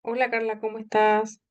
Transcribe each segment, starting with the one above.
Hola Carla, ¿cómo estás?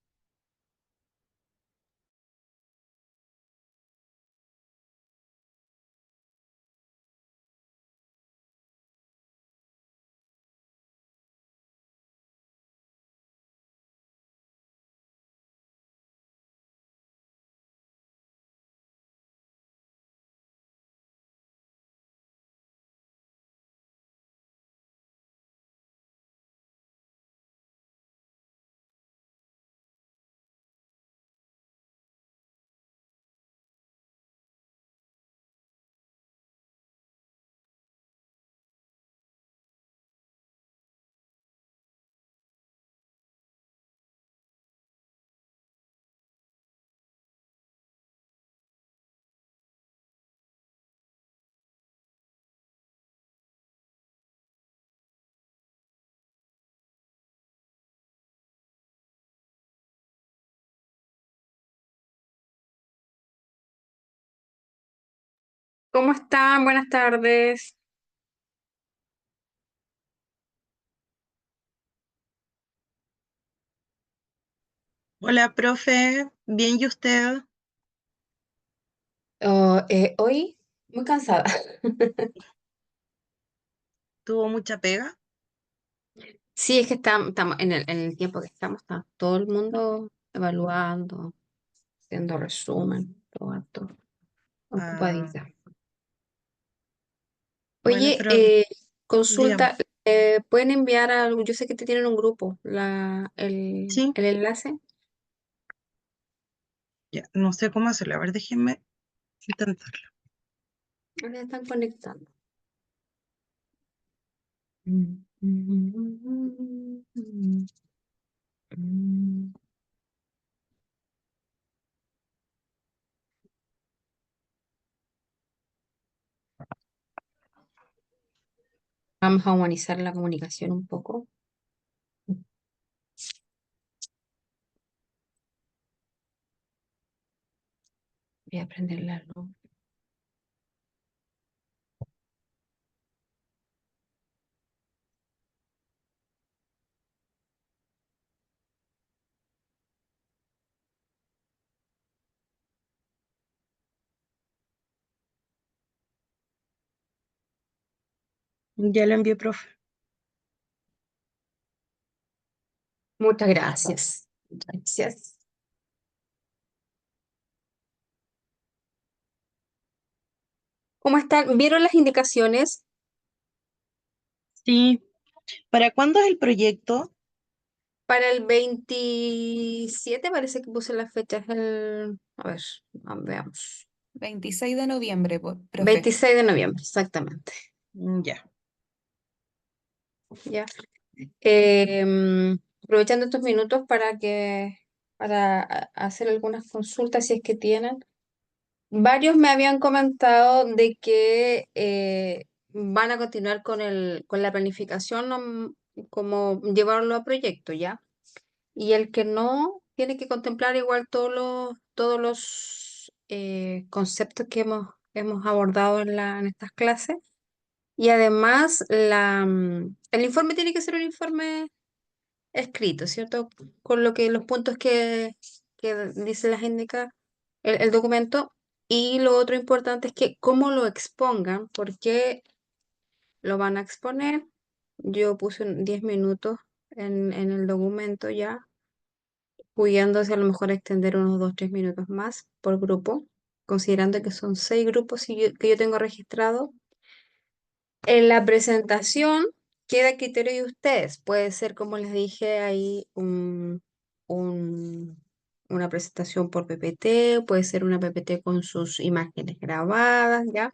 ¿Cómo están? Buenas tardes. Hola, profe. Bien, ¿y usted? Hoy muy cansada. ¿Tuvo mucha pega? Sí, es que estamos en el tiempo que estamos, está todo el mundo evaluando, haciendo resumen, todo Ah, ocupadita. bueno, Oye, pero dígame. consulta, ¿pueden enviar algo? Yo sé que te tienen un grupo, Sí, el enlace. ya, no sé cómo hacerlo. A ver, déjenme intentarlo. Ahora están conectando. Vamos a humanizar la comunicación un poco. Voy a prender la luz. Ya lo envié, profe. Muchas gracias. Gracias. ¿Cómo están? ¿Vieron las indicaciones? Sí. ¿Para cuándo es el proyecto? Para el 27 parece que puse las fechas. A ver, veamos. 26 de noviembre, profe. 26 de noviembre, exactamente. Ya. Ya. Aprovechando estos minutos para hacer algunas consultas si es que tienen. Varios me habían comentado de que van a continuar con la planificación, como llevarlo a proyecto, ¿ya? Y el que no, tiene que contemplar igual todos los conceptos que hemos abordado en estas clases. Y además, el informe tiene que ser un informe escrito, ¿cierto? Con los puntos que dice las indica el documento. Y lo otro importante es que cómo lo expongan, porque lo van a exponer. Yo puse 10 minutos en el documento ya, pudiéndose a lo mejor extender unos 2 3 minutos más por grupo, considerando que son 6 grupos que yo tengo registrado. En la presentación queda a criterio de ustedes. Puede ser, como les dije, ahí un- una presentación por PPT, puede ser una PPT con sus imágenes grabadas, ¿ya?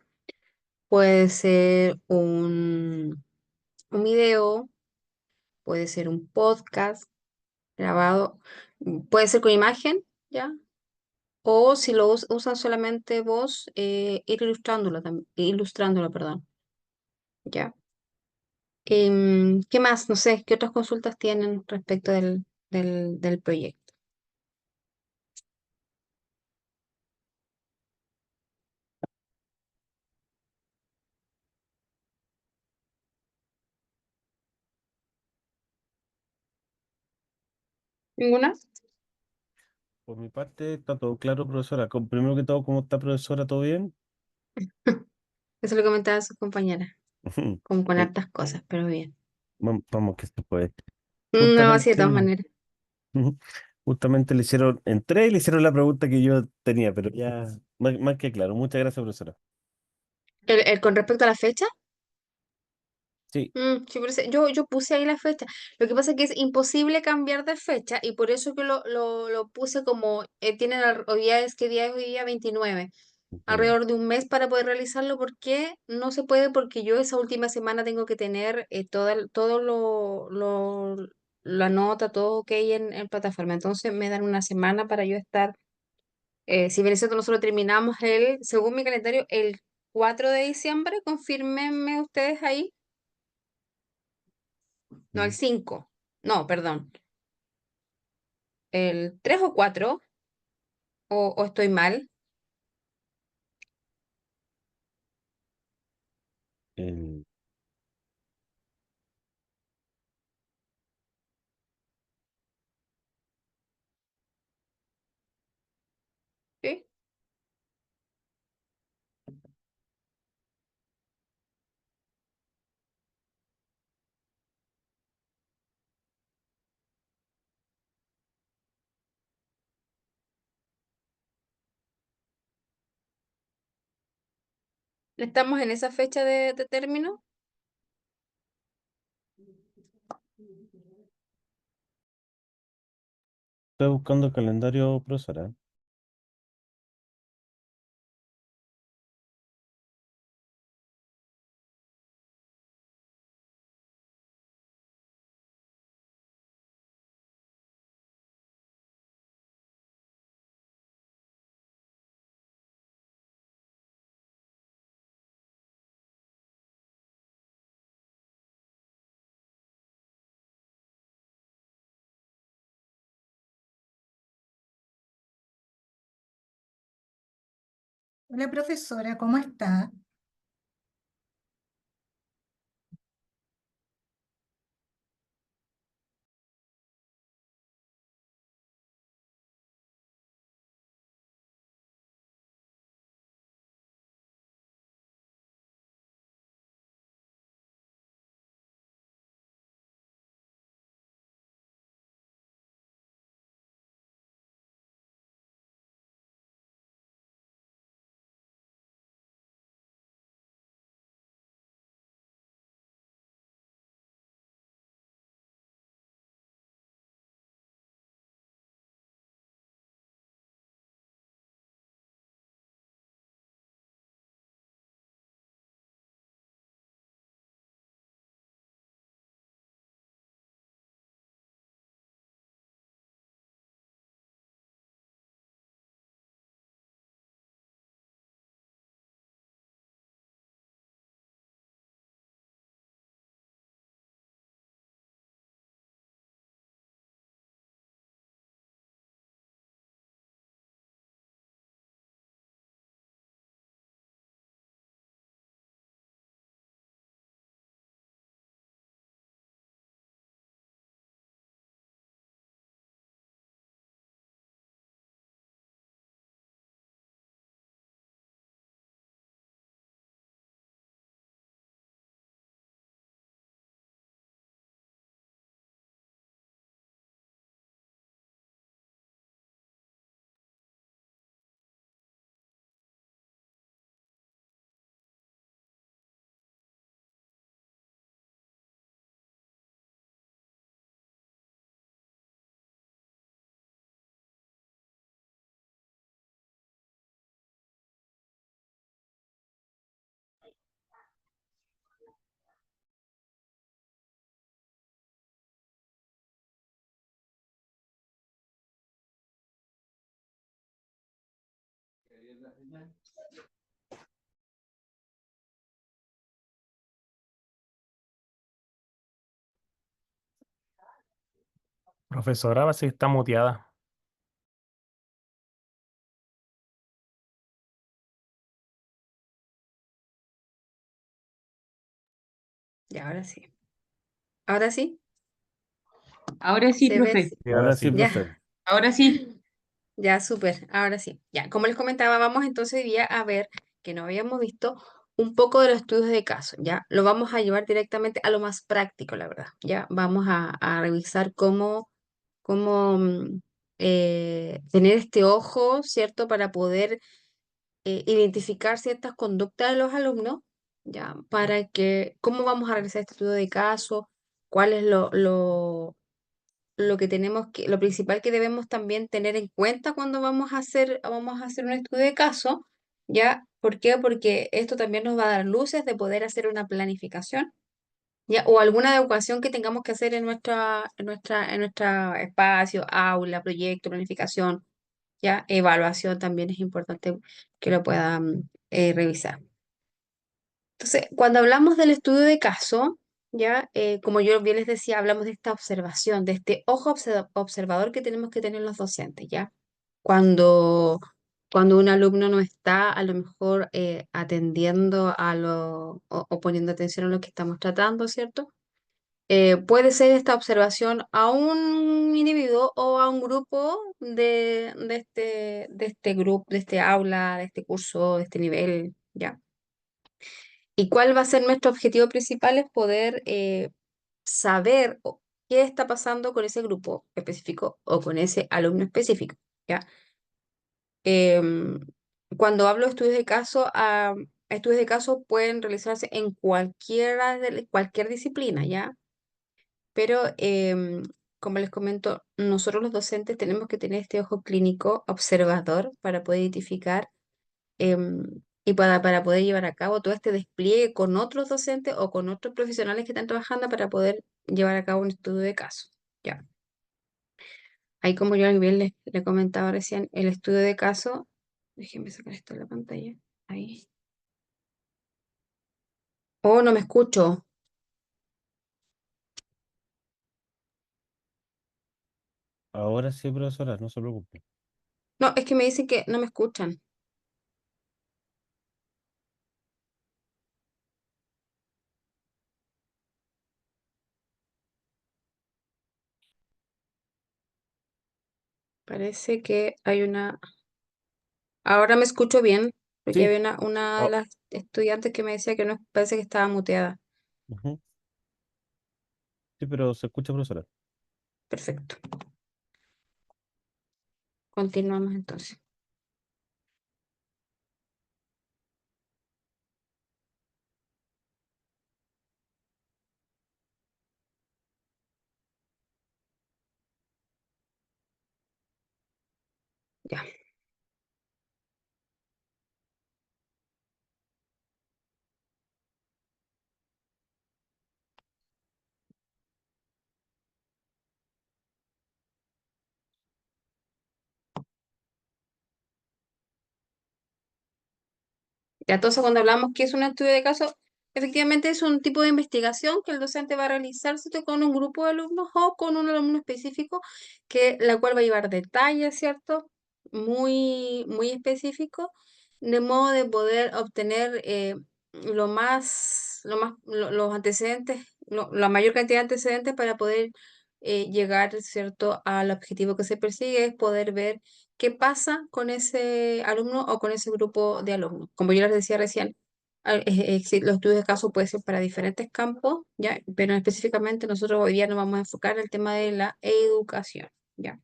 Puede ser un video, puede ser un podcast grabado, puede ser con imagen, ¿ya? O si lo usan solamente voz, ir ilustrándolo, perdón, ¿ya? ¿Qué más? No sé, ¿qué otras consultas tienen respecto del proyecto? ¿Ninguna? Por mi parte, está todo claro, profesora. Primero que todo, ¿cómo está, profesora? ¿Todo bien? Eso lo comentaba a sus compañeras, como con Eh, hartas cosas, pero bien. Vamos que se puede. No, sí, de todas Justamente, maneras. justamente entré y le hicieron la pregunta que yo tenía, pero ya más que claro. Muchas gracias, profesora. Con respecto a la fecha, Sí, sí, yo puse ahí la fecha. Lo que pasa es que es imposible cambiar de fecha y por eso que lo puse como, hoy día es, ¿qué día es hoy día? 29. 29. Alrededor de un mes para poder realizarlo. ¿Por qué no se puede? Porque yo esa última semana tengo que tener todo la nota, todo ok en plataforma. Entonces me dan una semana para yo estar. Si bien es cierto, nosotros terminamos según mi calendario, el 4 de diciembre, confírmenme ustedes ahí. No, el Mm, 5. No, perdón. ¿El 3 o 4? ¿O estoy mal? el- ¿Sí? ¿Estamos en esa fecha de término? Estoy buscando el calendario, profesora. Hola profesora, ¿cómo está? Profesora, parece que está muteada. Ya, ahora sí. ¿Ahora sí? Ahora sí, ¿Se ve? profe. Y ahora Ahora sí, sí. Ya, profe. Ahora sí. ya, súper. Ahora sí. Ya, como les comentaba, vamos entonces hoy día a ver, que no habíamos visto, un poco de los estudios de caso, ¿ya? Lo vamos a llevar directamente a lo más práctico, la verdad, ¿ya? Vamos a revisar cómo tener este ojo, ¿cierto? Para poder identificar ciertas conductas de los alumnos, ¿ya? Para que, cómo vamos a realizar este estudio de caso, cuál es lo que tenemos que, lo principal que debemos también tener en cuenta cuando vamos a hacer un estudio de caso, ¿ya? ¿Por qué? Porque esto también nos va a dar luces de poder hacer una planificación, ¿ya? O alguna educación que tengamos que hacer en nuestra espacio, aula, proyecto, planificación, ¿ya? Evaluación también es importante que lo puedan revisar. Entonces, cuando hablamos del estudio de caso, ya, como yo bien les decía, hablamos de esta observación, de este ojo observador que tenemos que tener los docentes, ¿ya? Cuando, cuando un alumno no está a lo mejor atendiendo o poniendo atención a lo que estamos tratando, ¿cierto? Puede ser esta observación a un individuo o a un grupo de este grupo, de este aula, de este curso, de este nivel, ¿ya? ¿Y cuál va a ser nuestro objetivo principal? Es poder saber qué está pasando con ese grupo específico o con ese alumno específico, ¿ya? Em, Cuando hablo de estudios de caso, estudios de caso pueden realizarse en cualquier disciplina, ¿ya? Pero, como les comento, nosotros los docentes tenemos que tener este ojo clínico observador para poder identificar y para poder llevar a cabo todo este despliegue con otros docentes o con otros profesionales que están trabajando para poder llevar a cabo un estudio de caso. Ya. Ahí como yo bien le comentaba recién, el estudio de caso, déjenme sacar esto de la pantalla. Ahí. Oh, no me escucho. Ahora sí, profesora, no se preocupe. No, es que me dicen que no me escuchan. Parece que hay una... Ahora me escucho bien, porque Sí. había una de Oh, las estudiantes que me decía que no, parece que estaba muteada. ujú. Sí, pero se escucha, profesora. Perfecto. Continuamos entonces. Ya. Ya, entonces, cuando hablamos que es un estudio de caso, efectivamente es un tipo de investigación que el docente va a realizar ¿cierto? Con un grupo de alumnos o con un alumno específico, la cual va a llevar detalles, ¿cierto? Muy específicos, de modo de poder obtener los antecedentes, la mayor cantidad de antecedentes para poder llegar, ¿cierto? Al objetivo que se persigue, es poder ver qué pasa con ese alumno o con ese grupo de alumnos. Como yo les decía recién, los estudios de caso pueden ser para diferentes campos, ¿ya? Pero específicamente nosotros hoy día nos vamos a enfocar en el tema de la educación, ¿ya?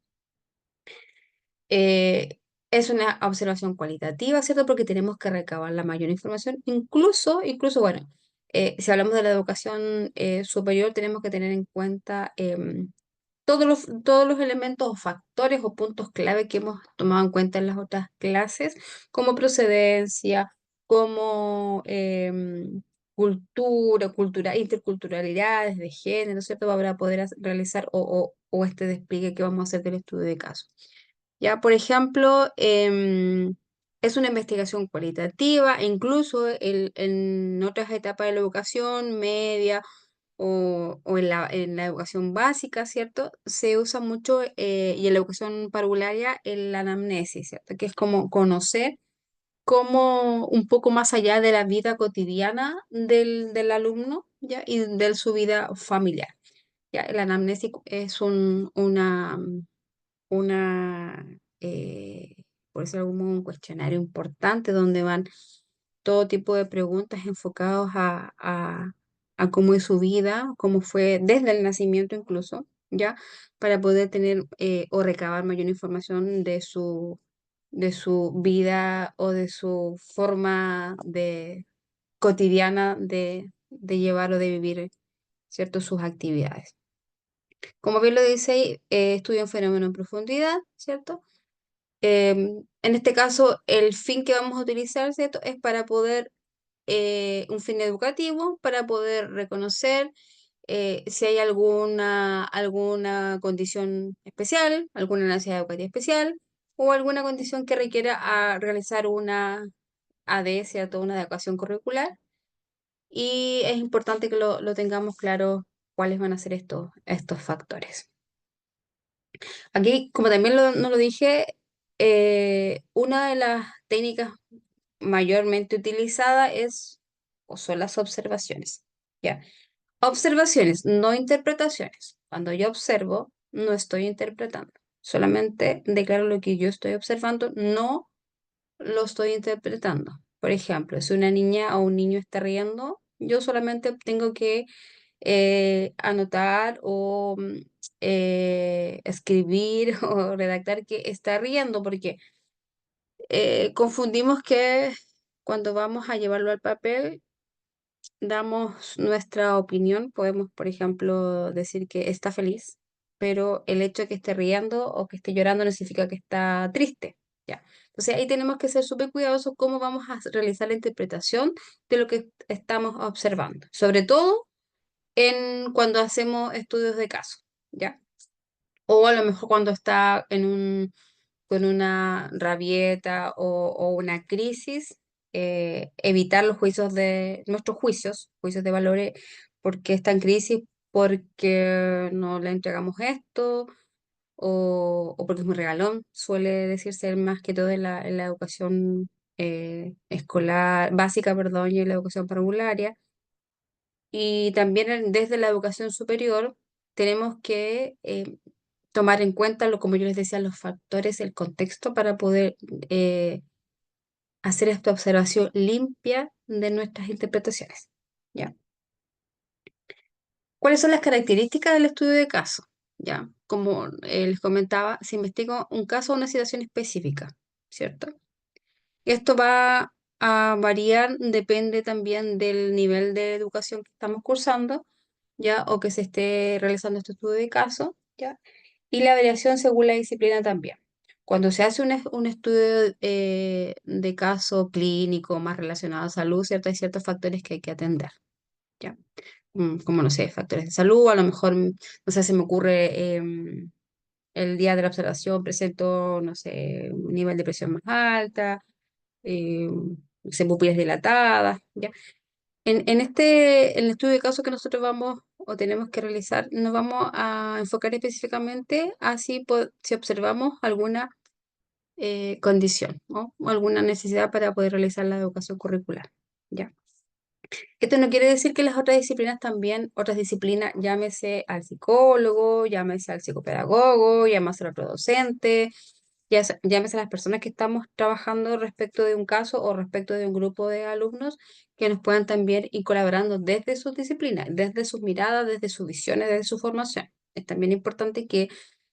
Eh, es una observación cualitativa, ¿cierto? Porque tenemos que recabar la mayor información, incluso bueno, si hablamos de la educación superior, tenemos que tener en cuenta todos los elementos o factores o puntos clave que hemos tomado en cuenta en las otras clases, como procedencia, como interculturalidades de género, ¿cierto? Para poder realizar o este despliegue que vamos a hacer del estudio de caso. Ya, por ejemplo, es una investigación cualitativa, e incluso en otras etapas de la educación media o en la educación básica, ¿cierto? Se usa mucho, y en la educación parvularia, el anamnesis, ¿cierto? Que es como conocer cómo un poco más allá de la vida cotidiana del alumno, ¿ya? Y de su vida familiar. Ya, el anamnesis es una, por decirlo de algún modo, un cuestionario importante donde van todo tipo de preguntas enfocados a cómo es su vida, cómo fue desde el nacimiento incluso, ¿ya? Para poder tener o recabar mayor información de su vida o de su forma cotidiana de llevar o de vivir, ¿cierto? Sus actividades. Como bien lo dice ahí, estudia un fenómeno en profundidad, ¿cierto? En este caso, el fin que vamos a utilizar, ¿cierto? Es para poder, un fin educativo, para poder reconocer si hay alguna condición especial, alguna necesidad educativa especial o alguna condición que requiera realizar una AD, ¿cierto? Una adecuación curricular. Y es importante que lo tengamos claro cuáles van a ser estos factores. Aquí, como también no lo dije, una de las técnicas mayormente utilizadas o son las observaciones. ¿Ya? Observaciones, no interpretaciones. Cuando yo observo, no estoy interpretando. Solamente declaro lo que yo estoy observando, no lo estoy interpretando. Por ejemplo, si una niña o un niño está riendo, yo solamente tengo que anotar o escribir o redactar que está riendo, porque confundimos que cuando vamos a llevarlo al papel, damos nuestra opinión. Podemos, por ejemplo, decir que está feliz, pero el hecho de que esté riendo o que esté llorando no significa que está triste. ¿Ya? Entonces ahí tenemos que ser súper cuidadosos cómo vamos a realizar la interpretación de lo que estamos observando. Sobre todo cuando hacemos estudios de caso, ¿ya? O a lo mejor cuando está con una rabieta o una crisis, evitar los juicios nuestros juicios de valores, porque está en crisis, porque no le entregamos esto, o porque es muy regalón, suele decirse más que todo en la educación escolar, básica, perdón, y en la educación parvularia. Y también desde la educación superior tenemos que tomar en cuenta, como yo les decía, los factores, el contexto para poder hacer esta observación limpia de nuestras interpretaciones. ¿Ya? ¿Cuáles son las características del estudio de caso? ¿Ya? Como les comentaba, se investiga un caso o una situación específica, ¿cierto? Esto va a variar, depende también del nivel de educación que estamos cursando, ¿ya? O que se esté realizando este estudio de caso, ¿ya? Y la variación según la disciplina también. Cuando se hace un estudio de caso clínico más relacionado a salud, ¿cierto? Hay ciertos factores que hay que atender, ¿ya? Como, no sé, factores de salud, a lo mejor, no sé, se me ocurre el día de la observación presento, no sé, un nivel de presión más alta, eh, no sé, pupilas dilatadas, ¿ya? En el estudio de caso que nosotros vamos o tenemos que realizar, nos vamos a enfocar específicamente a si observamos alguna condición, ¿no? O alguna necesidad para poder realizar la educación curricular, ¿ya? Esto no quiere decir que las otras disciplinas, llámese al psicólogo, llámese al psicopedagogo, llámese al otro docente, llámese a las personas que estamos trabajando respecto de un caso o respecto de un grupo de alumnos que nos puedan también ir colaborando desde sus disciplinas, desde sus miradas, desde sus visiones, desde su formación. Es también importante que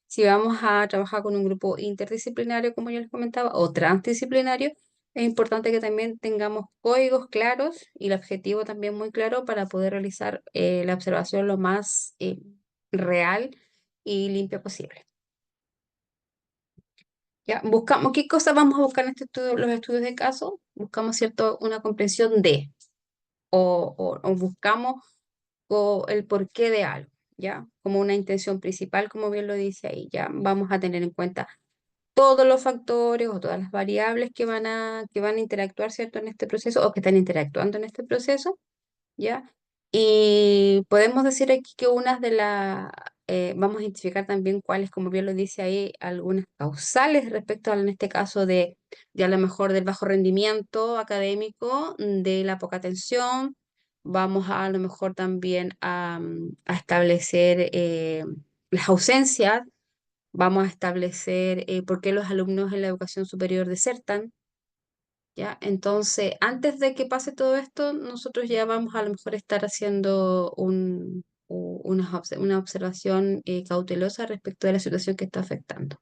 si vamos a trabajar con un grupo interdisciplinario, como yo les comentaba, o transdisciplinario, es importante que también tengamos códigos claros y el objetivo también muy claro para poder realizar la observación lo más real y limpia posible. ¿Ya? Buscamos, ¿qué cosas vamos a buscar en los estudios de caso? Buscamos, ¿cierto?, una comprensión o buscamos el porqué de algo, ¿ya? Como una intención principal, como bien lo dice ahí, ¿ya? Vamos a tener en cuenta todos los factores o todas las variables que van a interactuar, ¿cierto?, en este proceso o que están interactuando en este proceso, ¿ya? Y podemos decir aquí que vamos a identificar también cuáles, como bien lo dice ahí, algunas causales respecto en este caso de a lo mejor del bajo rendimiento académico, de la poca atención, Vamos a lo mejor también a establecer las ausencias, vamos a establecer por qué los alumnos en la educación superior desertan, ¿ya? Entonces, antes de que pase todo esto, nosotros ya vamos a lo mejor estar haciendo una observación cautelosa respecto de la situación que está afectando.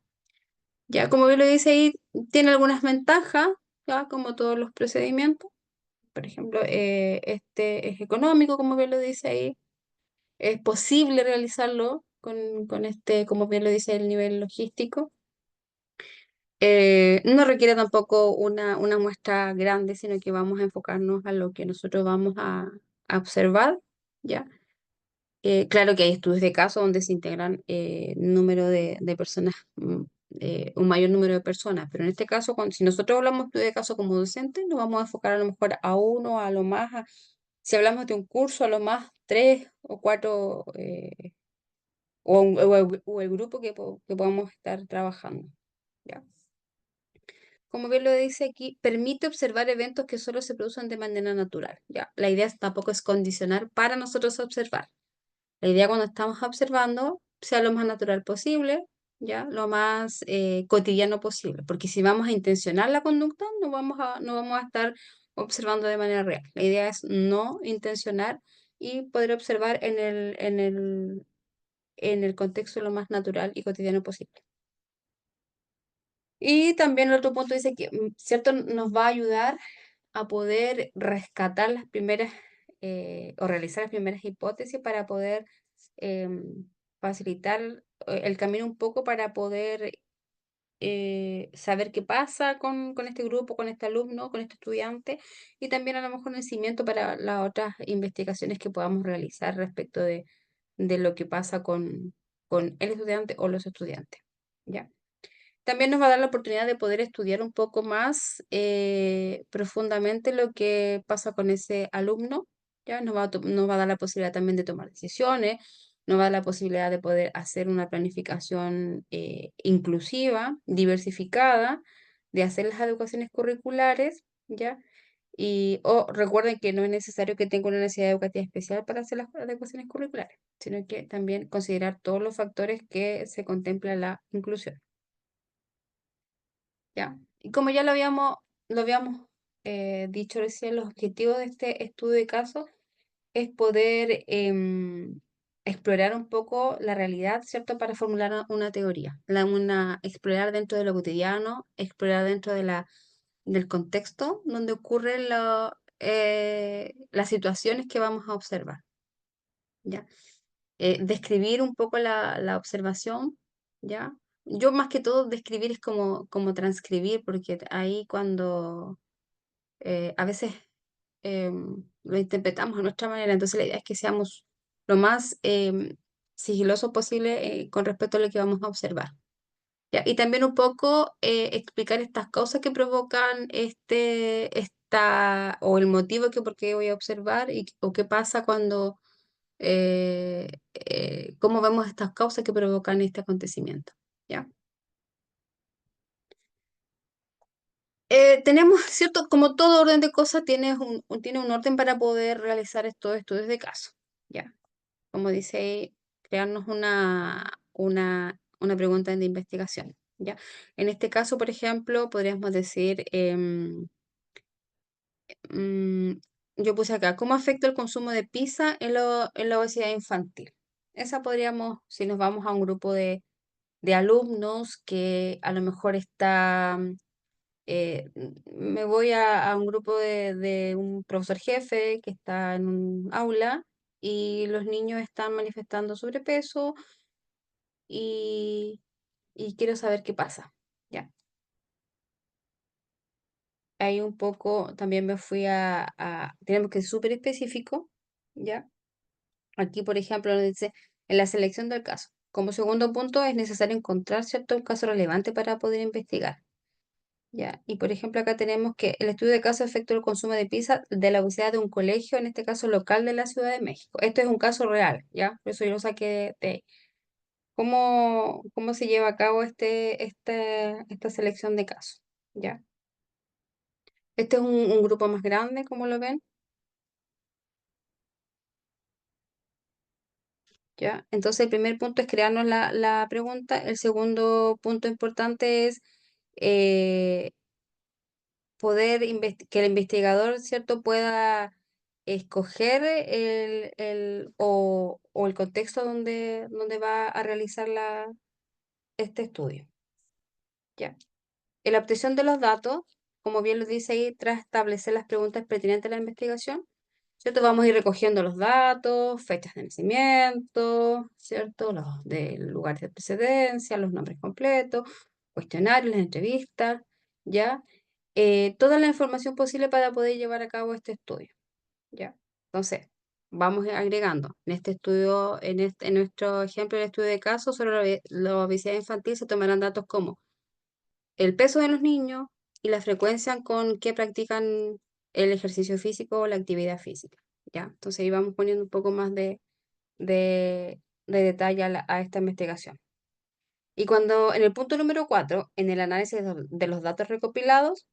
Ya, como bien lo dice ahí, tiene algunas ventajas, ya, como todos los procedimientos. Por ejemplo, este es económico, como bien lo dice ahí. Es posible realizarlo con este, como bien lo dice, el nivel logístico. No requiere tampoco una muestra grande, sino que vamos a enfocarnos a lo que nosotros vamos a observar, ¿ya? Claro que hay estudios de caso donde se integran número de personas, un mayor número de personas, pero en este caso, si nosotros hablamos de estudio de caso como docente, nos vamos a enfocar a lo mejor a uno, a lo más, si hablamos de un curso, a lo más 3 o 4, o el grupo que podamos estar trabajando, ¿ya? Como bien lo dice aquí, permite observar eventos que solo se producen de manera natural, ¿ya? La idea tampoco es condicionar para nosotros observar. La idea cuando estamos observando sea lo más natural posible, ¿ya? Lo más cotidiano posible, porque si vamos a intencionar la conducta, no vamos a estar observando de manera real. La idea es no intencionar y poder observar en el contexto lo más natural y cotidiano posible. Y también el otro punto dice que, ¿cierto? Nos va a ayudar a poder rescatar las primeras o realizar las primeras hipótesis para poder facilitar el camino un poco para poder saber qué pasa con este grupo, con este alumno, con este estudiante y también a lo mejor un cimiento para las otras investigaciones que podamos realizar respecto de lo que pasa con el estudiante o los estudiantes, ¿ya? También nos va a dar la oportunidad de poder estudiar un poco más profundamente lo que pasa con ese alumno, ¿ya? Nos va a dar la posibilidad también de tomar decisiones, nos va a dar la posibilidad de poder hacer una planificación inclusiva, diversificada, de hacer las adecuaciones curriculares, ¿ya? Recuerden que no es necesario que tenga una necesidad educativa especial para hacer las adecuaciones curriculares, sino que también considerar todos los factores que se contempla la inclusión. ¿Ya? Y como ya lo habíamos dicho recién, los objetivos de este estudio de caso es poder explorar un poco la realidad, ¿cierto? Para formular una teoría, explorar dentro de lo cotidiano, explorar dentro del contexto donde ocurren las situaciones que vamos a observar, ¿ya? Describir un poco la observación, ¿ya? Yo más que todo describir es como transcribir, porque ahí cuando a veces lo interpretamos a nuestra manera, entonces la idea es que seamos lo más sigilosos posible con respecto a lo que vamos a observar, ¿ya? Y también un poco explicar estas causas que provocan o el motivo que por qué voy a observar o qué pasa cuando cómo vemos estas causas que provocan este acontecimiento, ¿ya? Tenemos, ¿cierto? Como todo orden de cosas, tiene un orden para poder realizar estos estudios de caso, ¿ya? Como dice ahí, crearnos una pregunta de investigación, ¿ya? En este caso, por ejemplo, podríamos decir, mm, yo puse acá, ¿cómo afecta el consumo de pizza en la obesidad infantil? Esa podríamos, si nos vamos a un grupo de alumnos que a lo mejor me voy a un grupo de un profesor jefe que está en un aula y los niños están manifestando sobrepeso y, y quiero saber qué pasa, ¿ya? Ahí un poco también me fui tenemos que ser súper específico, ¿ya? Aquí, por ejemplo, nos dice, en la selección del caso. Como segundo punto, es necesario encontrar, ¿cierto?, un caso relevante para poder investigar. ¿Ya? Y por ejemplo, acá tenemos que el estudio de caso efecto del consumo de pizza de la obesidad de un colegio, en este caso local de la Ciudad de México. Esto es un caso real, ¿ya? Por eso yo lo saqué de ahí. ¿Cómo se lleva a cabo esta selección de casos? ¿Ya? Este es un grupo más grande, como lo ven. ¿ya? Entonces, el primer punto es crearnos la pregunta. El segundo punto importante es eh, que el investigador, ¿cierto?, pueda escoger o el contexto donde va a realizar este estudio, ¿ya? En la obtención de los datos, como bien lo dice ahí, tras establecer las preguntas pertinentes a la investigación, ¿cierto? Vamos a ir recogiendo los datos, fechas de nacimiento, ¿cierto? Los del lugar de precedencia, los nombres completos, cuestionarios, las entrevistas, ¿ya? Toda la información posible para poder llevar a cabo este estudio, ¿ya? Entonces, vamos agregando. En este estudio, en nuestro ejemplo, el estudio de caso sobre la obesidad infantil, se tomarán datos como el peso de los niños y la frecuencia con que practican el ejercicio físico o la actividad física, ¿ya? Entonces ahí vamos poniendo un poco más de, de detalle a esta investigación. Y cuando en el punto número 4, en el análisis de los datos recopilados,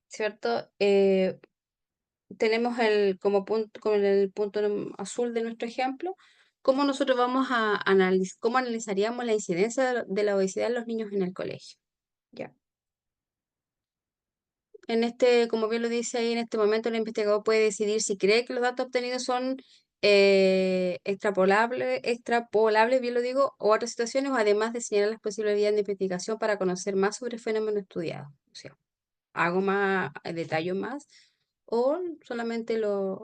¿cierto? Tenemos como punto, con el punto azul de nuestro ejemplo, cómo nosotros vamos a analizar, cómo analizaríamos la incidencia de la obesidad en los niños en el colegio, ¿ya? Como bien lo dice ahí, en este momento el investigador puede decidir si cree que los datos obtenidos son extrapolables, bien lo digo, o otras situaciones, o además de señalar las posibles vías de investigación para conocer más sobre el fenómeno estudiado. O sea, hago más, detallo más, o solamente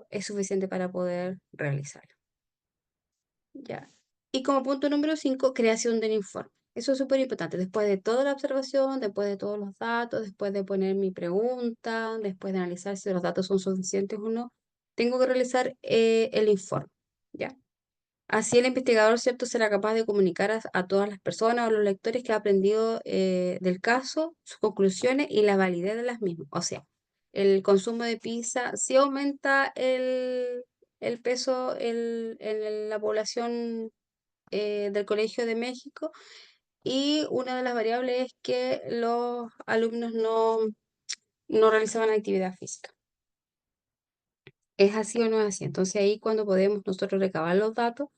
es suficiente para poder realizarlo. Ya. Y como punto número 5, creación del informe. Eso es súper importante. Después de toda la observación, después de todos los datos, después de poner mi pregunta, después de analizar si los datos son suficientes o no, tengo que realizar el informe, ¿ya? Así el investigador, ¿cierto?, será capaz de comunicar a todas las personas o a los lectores que ha aprendido del caso, sus conclusiones y la validez de las mismas. O sea, el consumo de pizza sí aumenta el peso en la población del Colegio de México, y una de las variables es que los alumnos no realizaban actividad física. ¿Es así o no es así? Entonces ahí, cuando podemos nosotros recabar los datos,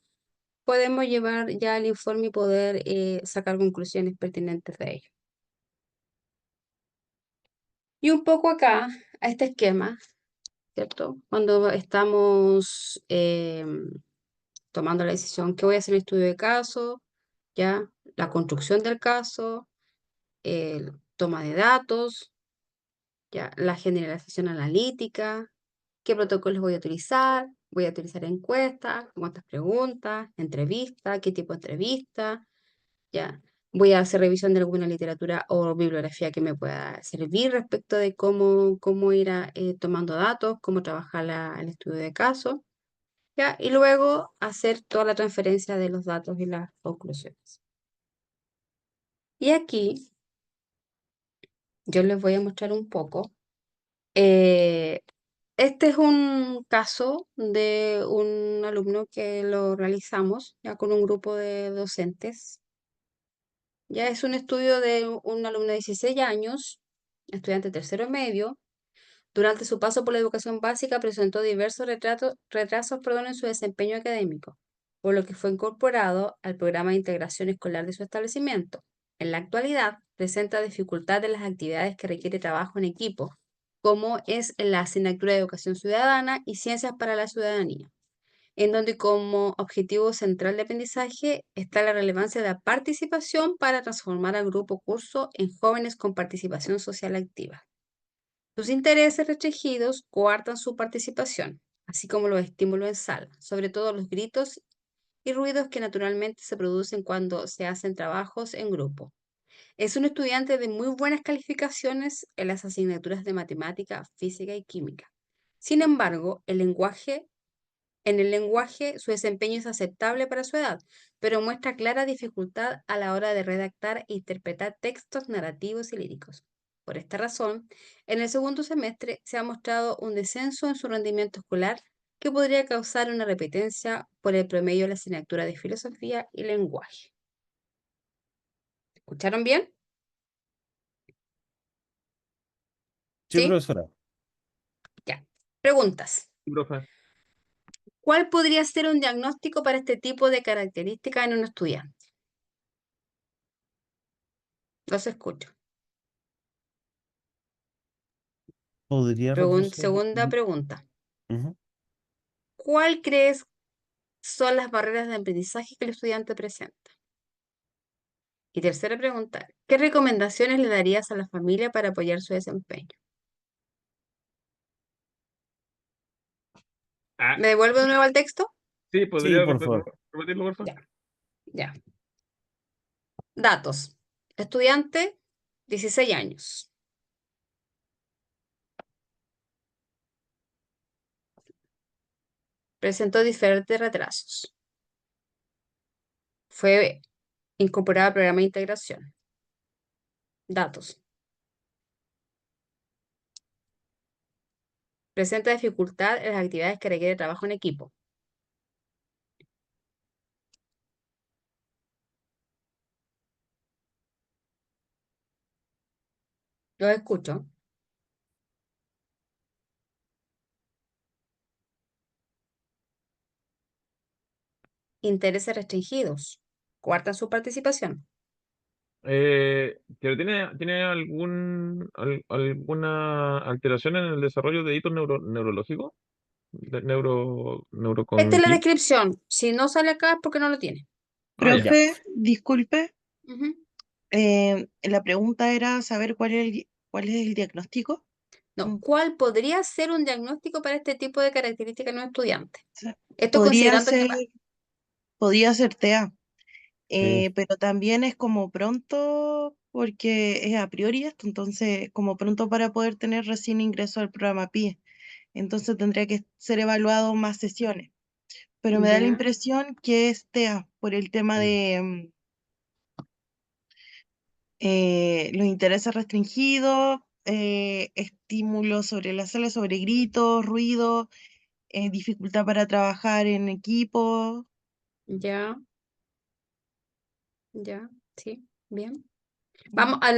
podemos llevar ya el informe y poder sacar conclusiones pertinentes de ello. Y un poco acá, a este esquema, ¿cierto? Cuando estamos tomando la decisión, ¿qué voy a hacer en el estudio de caso? ¿Ya? La construcción del caso, toma de datos, ¿ya? La generalización analítica, qué protocolos voy a utilizar encuestas, cuántas preguntas, entrevistas, qué tipo de entrevista, ¿ya? Voy a hacer revisión de alguna literatura o bibliografía que me pueda servir respecto de cómo ir tomando datos, cómo trabajar el estudio de caso, ¿ya? Y luego hacer toda la transferencia de los datos y las conclusiones. Y aquí yo les voy a mostrar un poco. Este es un caso de un alumno que lo realizamos ya con un grupo de docentes. Ya es un estudio de un alumno de 16 años, estudiante tercero medio. Durante su paso por la educación básica presentó diversos retrasos, en su desempeño académico, por lo que fue incorporado al programa de integración escolar de su establecimiento. En la actualidad, presenta dificultad en las actividades que requiere trabajo en equipo, como es la asignatura de Educación Ciudadana y Ciencias para la Ciudadanía, en donde como objetivo central de aprendizaje está la relevancia de la participación para transformar al grupo curso en jóvenes con participación social activa. Sus intereses restringidos coartan su participación, así como los estímulos en sala, sobre todo los gritos y ruidos que naturalmente se producen cuando se hacen trabajos en grupo. Es un estudiante de muy buenas calificaciones en las asignaturas de matemática, física y química. Sin embargo, en el lenguaje su desempeño es aceptable para su edad, pero muestra clara dificultad a la hora de redactar e interpretar textos narrativos y líricos. Por esta razón, en el segundo semestre se ha mostrado un descenso en su rendimiento escolar que podría causar una repetencia por el promedio de la asignatura de filosofía y lenguaje. ¿Escucharon bien? Sí, ¿Sí? profesora. Ya. Preguntas. Profe, ¿Cuál podría ser un diagnóstico para este tipo de características en un estudiante? Los escucho. ¿Podría retrasar? Segunda pregunta. Ujú. ¿Cuál crees son las barreras de aprendizaje que el estudiante presenta? Y tercera pregunta, ¿qué recomendaciones le darías a la familia para apoyar su desempeño? Ah, ¿Me devuelvo de nuevo al texto? sí, Sí, ¿podría por favor. repetirlo, por favor? Ya, ya. Datos. Estudiante, 16 años. Presentó diferentes retrasos. Fue incorporado al programa de integración. Datos. Presenta dificultad en las actividades que requiere trabajo en equipo. Los escucho. Intereses restringidos. Cuarta su participación. ¿Pero tiene alguna alteración en el desarrollo de hitos neurológicos? Esta es la Neurocognitivos. descripción. Si no sale acá es porque no lo tiene. Ah, ya. Profe, disculpe, Ujú. la pregunta era saber cuál es el diagnóstico. No, Mm, ¿cuál podría ser un diagnóstico para este tipo de características en un estudiante? se- Esto Podría considerando que ser, podría ser TEA, Sí. pero también es como pronto, porque es a priori esto, entonces como pronto para poder tener recién ingreso al programa PIE. Entonces tendría que ser evaluado más sesiones. Pero me da la ya, impresión que es TEA por el tema Mm. de los intereses restringidos, estímulos sobre la sala, sobre gritos, ruido, dificultad para trabajar en equipo. ya, ya, sí, bien. Mm. Vamos a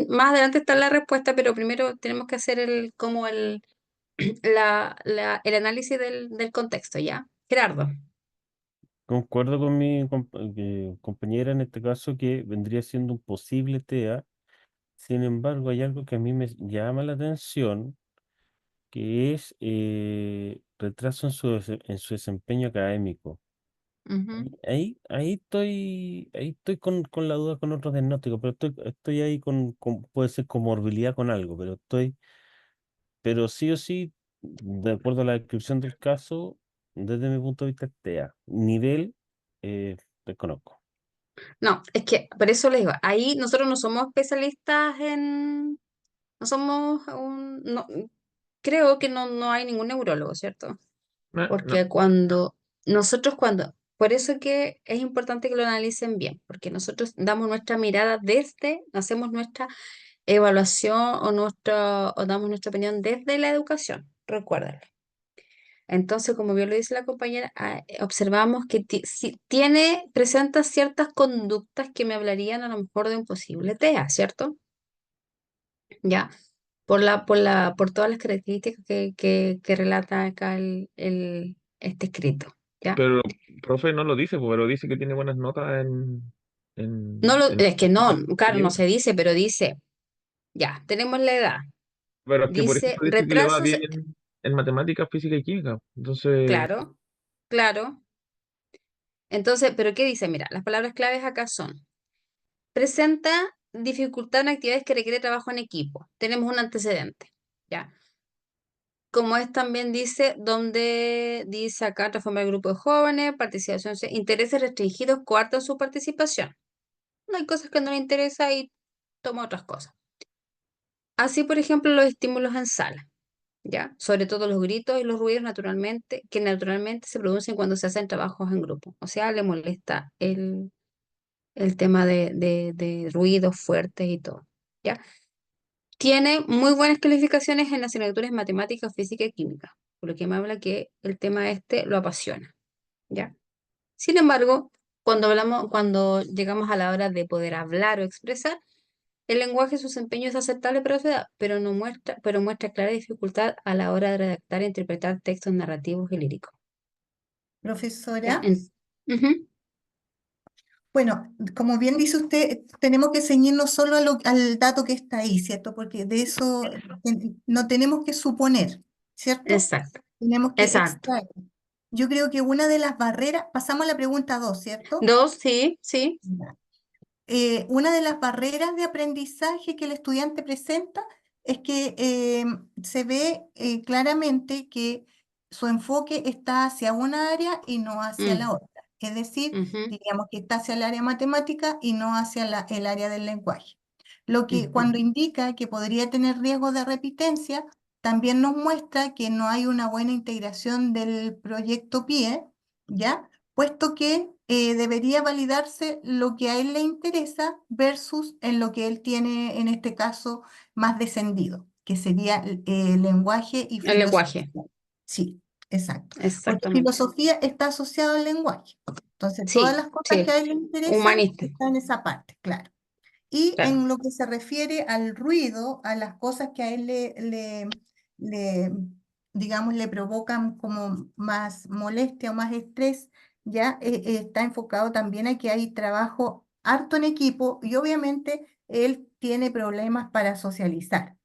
más adelante está la respuesta, pero primero tenemos que hacer el análisis del contexto, ¿ya? Gerardo. Concuerdo con mi compañera en este caso que vendría siendo un posible TEA. Sin embargo, hay algo que a mí me llama la atención, que es retraso en su desempeño académico. Ujú. Ahí estoy con la duda con otros diagnósticos, pero estoy ahí puede ser comorbilidad con algo, pero sí o sí, de acuerdo a la descripción del caso, desde mi punto de vista, es TEA. Nivel, desconozco. No, es que por eso les digo, ahí nosotros no somos especialistas no somos creo que no hay ningún neurólogo, ¿cierto? No. Porque por eso que es importante que lo analicen bien, porque nosotros damos nuestra mirada hacemos nuestra evaluación o damos nuestra opinión desde la educación, recuérdalo. Entonces, como bien lo dice la compañera, observamos que presenta ciertas conductas que me hablarían a lo mejor de un posible TEA, ¿cierto? Ya, por todas las características que relata acá este escrito, ¿ya? Pero, profe, no lo dice, pero dice que tiene buenas notas No en es que no, claro, no libro. se dice, pero dice, ya, tenemos la edad. Pero es que, por Dice ejemplo, dice que le va retrasos, bien en matemáticas, física y química. Entonces, claro, claro. Entonces, ¿pero qué dice? Mira, las palabras claves acá son, presenta dificultad en actividades que requiere trabajo en equipo. Tenemos un antecedente, ¿ya? Como es también dice, donde dice acá transformar el grupo de jóvenes, participación, intereses restringidos coartan su participación. No hay cosas que no le interesa y toma otras cosas. Así, por ejemplo, los estímulos en sala, ¿ya? Sobre todo los gritos y los ruidos que naturalmente se producen cuando se hacen trabajos en grupo. O sea, le molesta el tema de ruidos fuertes y todo, ¿ya? Tiene muy buenas calificaciones en las asignaturas matemáticas, física y química, por lo que me habla que el tema este lo apasiona, ¿ya? Sin embargo, cuando llegamos a la hora de poder hablar o expresar, el lenguaje, su desempeño es aceptable para su edad, pero muestra clara dificultad a la hora de redactar e interpretar textos narrativos y líricos. Profesora. Ujú. Bueno, como bien dice usted, tenemos que ceñirnos solo al dato que está ahí, ¿cierto? Porque de eso no tenemos que suponer, ¿cierto? Exacto, Tenemos que exacto. extraer. Yo creo que una de las barreras, pasamos a la pregunta 2, ¿cierto? 2, sí, sí. Ya. Una de las barreras de aprendizaje que el estudiante presenta es que se ve claramente que su enfoque está hacia una área y no hacia la Mm, otra. Es decir, ujú, diríamos que está hacia el área matemática y no hacia el área del lenguaje. Lo que ujú. cuando indica que podría tener riesgo de repitencia, también nos muestra que no hay una buena integración del proyecto PIE, ¿ya? Puesto que debería validarse lo que a él le interesa versus en lo que él tiene, en este caso, más descendido, que sería lenguaje y El lenguaje, filosofía. Sí, exacto. Porque exactamente. filosofía está asociado al lenguaje. Entonces, todas Sí, las cosas que sí. a él le interesan Humanista, están en esa parte, claro. Y claro. en lo que se refiere al ruido, a las cosas que a él le, digamos, le provocan como más molestia o más estrés, ya está enfocado también a que hay trabajo harto en equipo y obviamente él tiene problemas para socializar.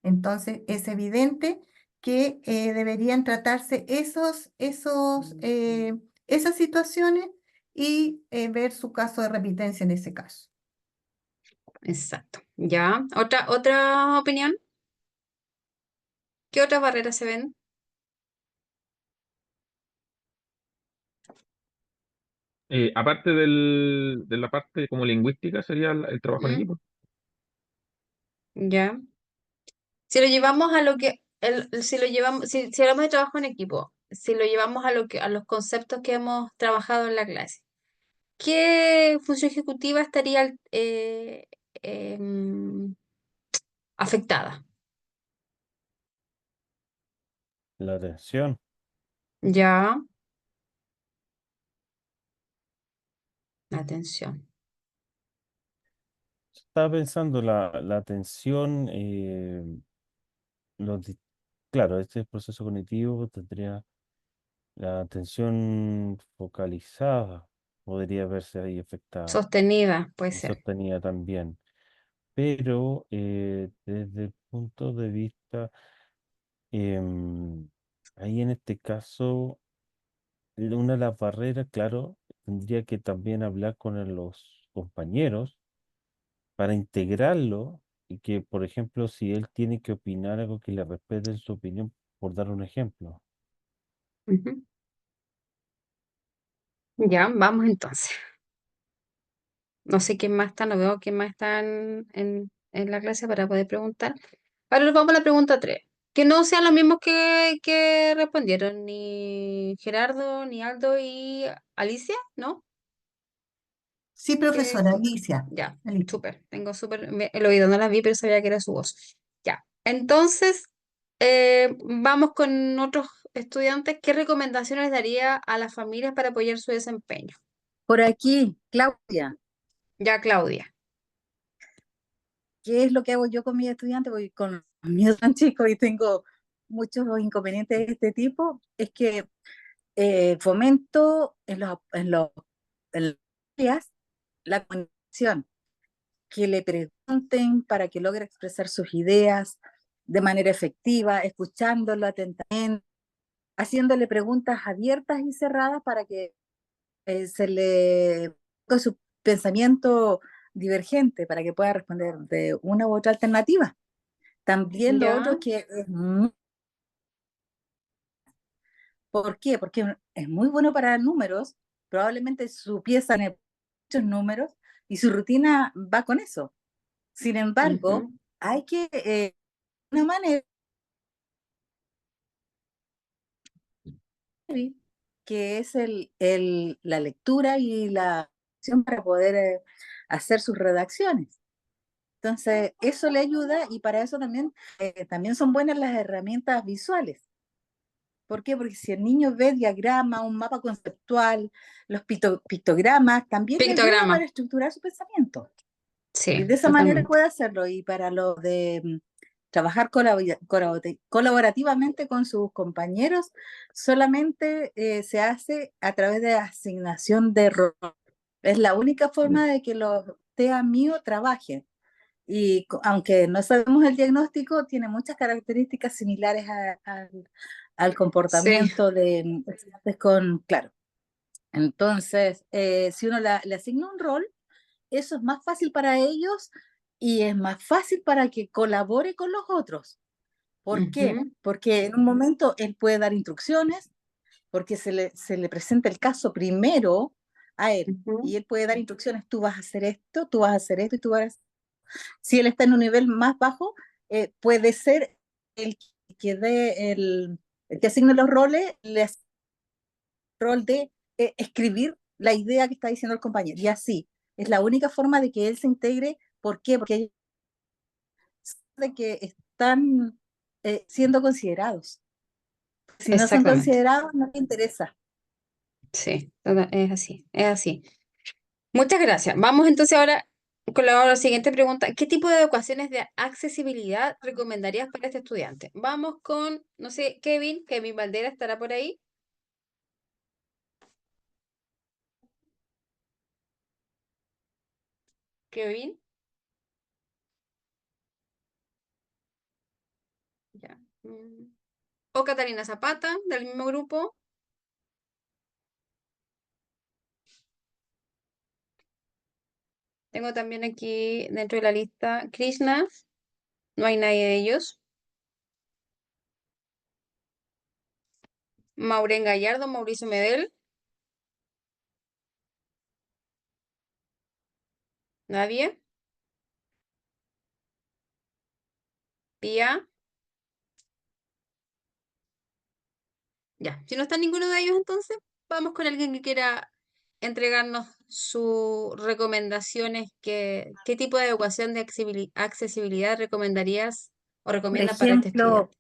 Entonces es evidente que deberían tratarse esas situaciones y ver su caso de repitencia en ese caso. Exacto. ¿Ya? ¿Otra opinión? ¿Qué otras barreras se ven? Aparte de la parte como lingüística, sería el trabajo en ¿Mm? equipo. ¿Ya? Si lo llevamos a lo que, si lo llevamos, si hablamos de trabajo en equipo, si lo llevamos a los conceptos que hemos trabajado en la clase, ¿qué función ejecutiva estaría em, afectada? La atención. Ya, la atención. Estaba pensando la atención, los di- claro, este proceso cognitivo tendría la atención focalizada, podría verse ahí afectada Sostenida, puede y ser. sostenida también. Pero desde el punto de vista, em, ahí en este caso, una de las barreras, claro, tendría que también hablar con los compañeros para integrarlo y que, por ejemplo, si él tiene que opinar algo, que le respeten su opinión, por dar un ejemplo. Ujú. Ya, vamos entonces. No sé quién más está, no veo quién más está en la clase para poder preguntar. Ahora nos vamos a la pregunta 3. Que no sean los mismos que respondieron, ni Gerardo, ni Aldo y Alicia, ¿no? Sí, Que, profesora Alicia. ya, Alicia. súper, tengo súper el oído, no las vi, pero sabía que era su voz. Ya, entonces, vamos con otros estudiantes. ¿Qué recomendaciones daría a las familias para apoyar su desempeño? Por aquí, Claudia, Ya, Claudia. ¿qué es lo que hago yo con mis estudiantes? Porque con los míos tan chicos y tengo muchos inconvenientes de este tipo, es que fomento en las áreas la comunicación, que le pregunten para que logre expresar sus ideas de manera efectiva, escuchándolo atentamente, haciéndole preguntas abiertas y cerradas para que se le con su pensamiento divergente para que pueda responder de una u otra alternativa. También lo otro Ya. es que ¿por qué? Porque es muy bueno para números, probablemente su pieza tiene muchos números y su rutina va con eso. Sin embargo, Ujú. hay que, de una manera, que es la lectura y la acción para poder hacer sus redacciones. Entonces, eso le ayuda y para eso también son buenas las herramientas visuales. ¿Por qué? Porque si el niño ve diagrama, un mapa conceptual, los pictogramas, también le ayuda Pictograma. para estructurar su pensamiento. Y Sí, de esa manera totalmente. puede hacerlo. Y para los de trabajar colaborativamente con sus compañeros solamente se hace a través de asignación de rol. Es la única forma de que los TEA míos trabajen. Y aunque no sabemos el diagnóstico, tiene muchas características similares al Sí, comportamiento de estudiantes claro. Entonces, si uno le asigna un rol, eso es más fácil para ellos y es más fácil para que colabore con los otros. ¿Por qué? ujú, Porque en un momento él puede dar instrucciones, porque se le presenta el caso primero a él, y ujú. él puede dar instrucciones, tú vas a hacer esto, tú vas a hacer esto y tú vas a hacer... Si él está en un nivel más bajo, puede ser el el que asigne los roles, le hace el rol de escribir la idea que está diciendo el compañero. Y así, es la única forma de que él se integre. ¿Por qué? Porque ellos saben que están siendo considerados. Si no son Exactamente. considerados, no les interesa. Sí, es así, es así. Muchas gracias. Vamos entonces ahora con la siguiente pregunta. ¿Qué tipo de ecuaciones de accesibilidad recomendarías para este estudiante? Vamos con, no sé, Kevin Valdera estará por ahí. Kevin, ya. O Catalina Zapata, del mismo grupo. Tengo también aquí dentro de la lista Krishna, no hay nadie de ellos. Maureen Gallardo, Mauricio Medel, nadie. Pía, ya. Si no está ninguno de ellos, entonces vamos con alguien que quiera entregarnos sus recomendaciones. ¿Qué tipo de ecuación de accesibilidad recomendarías o Por recomienda para este ejemplo, estudiante?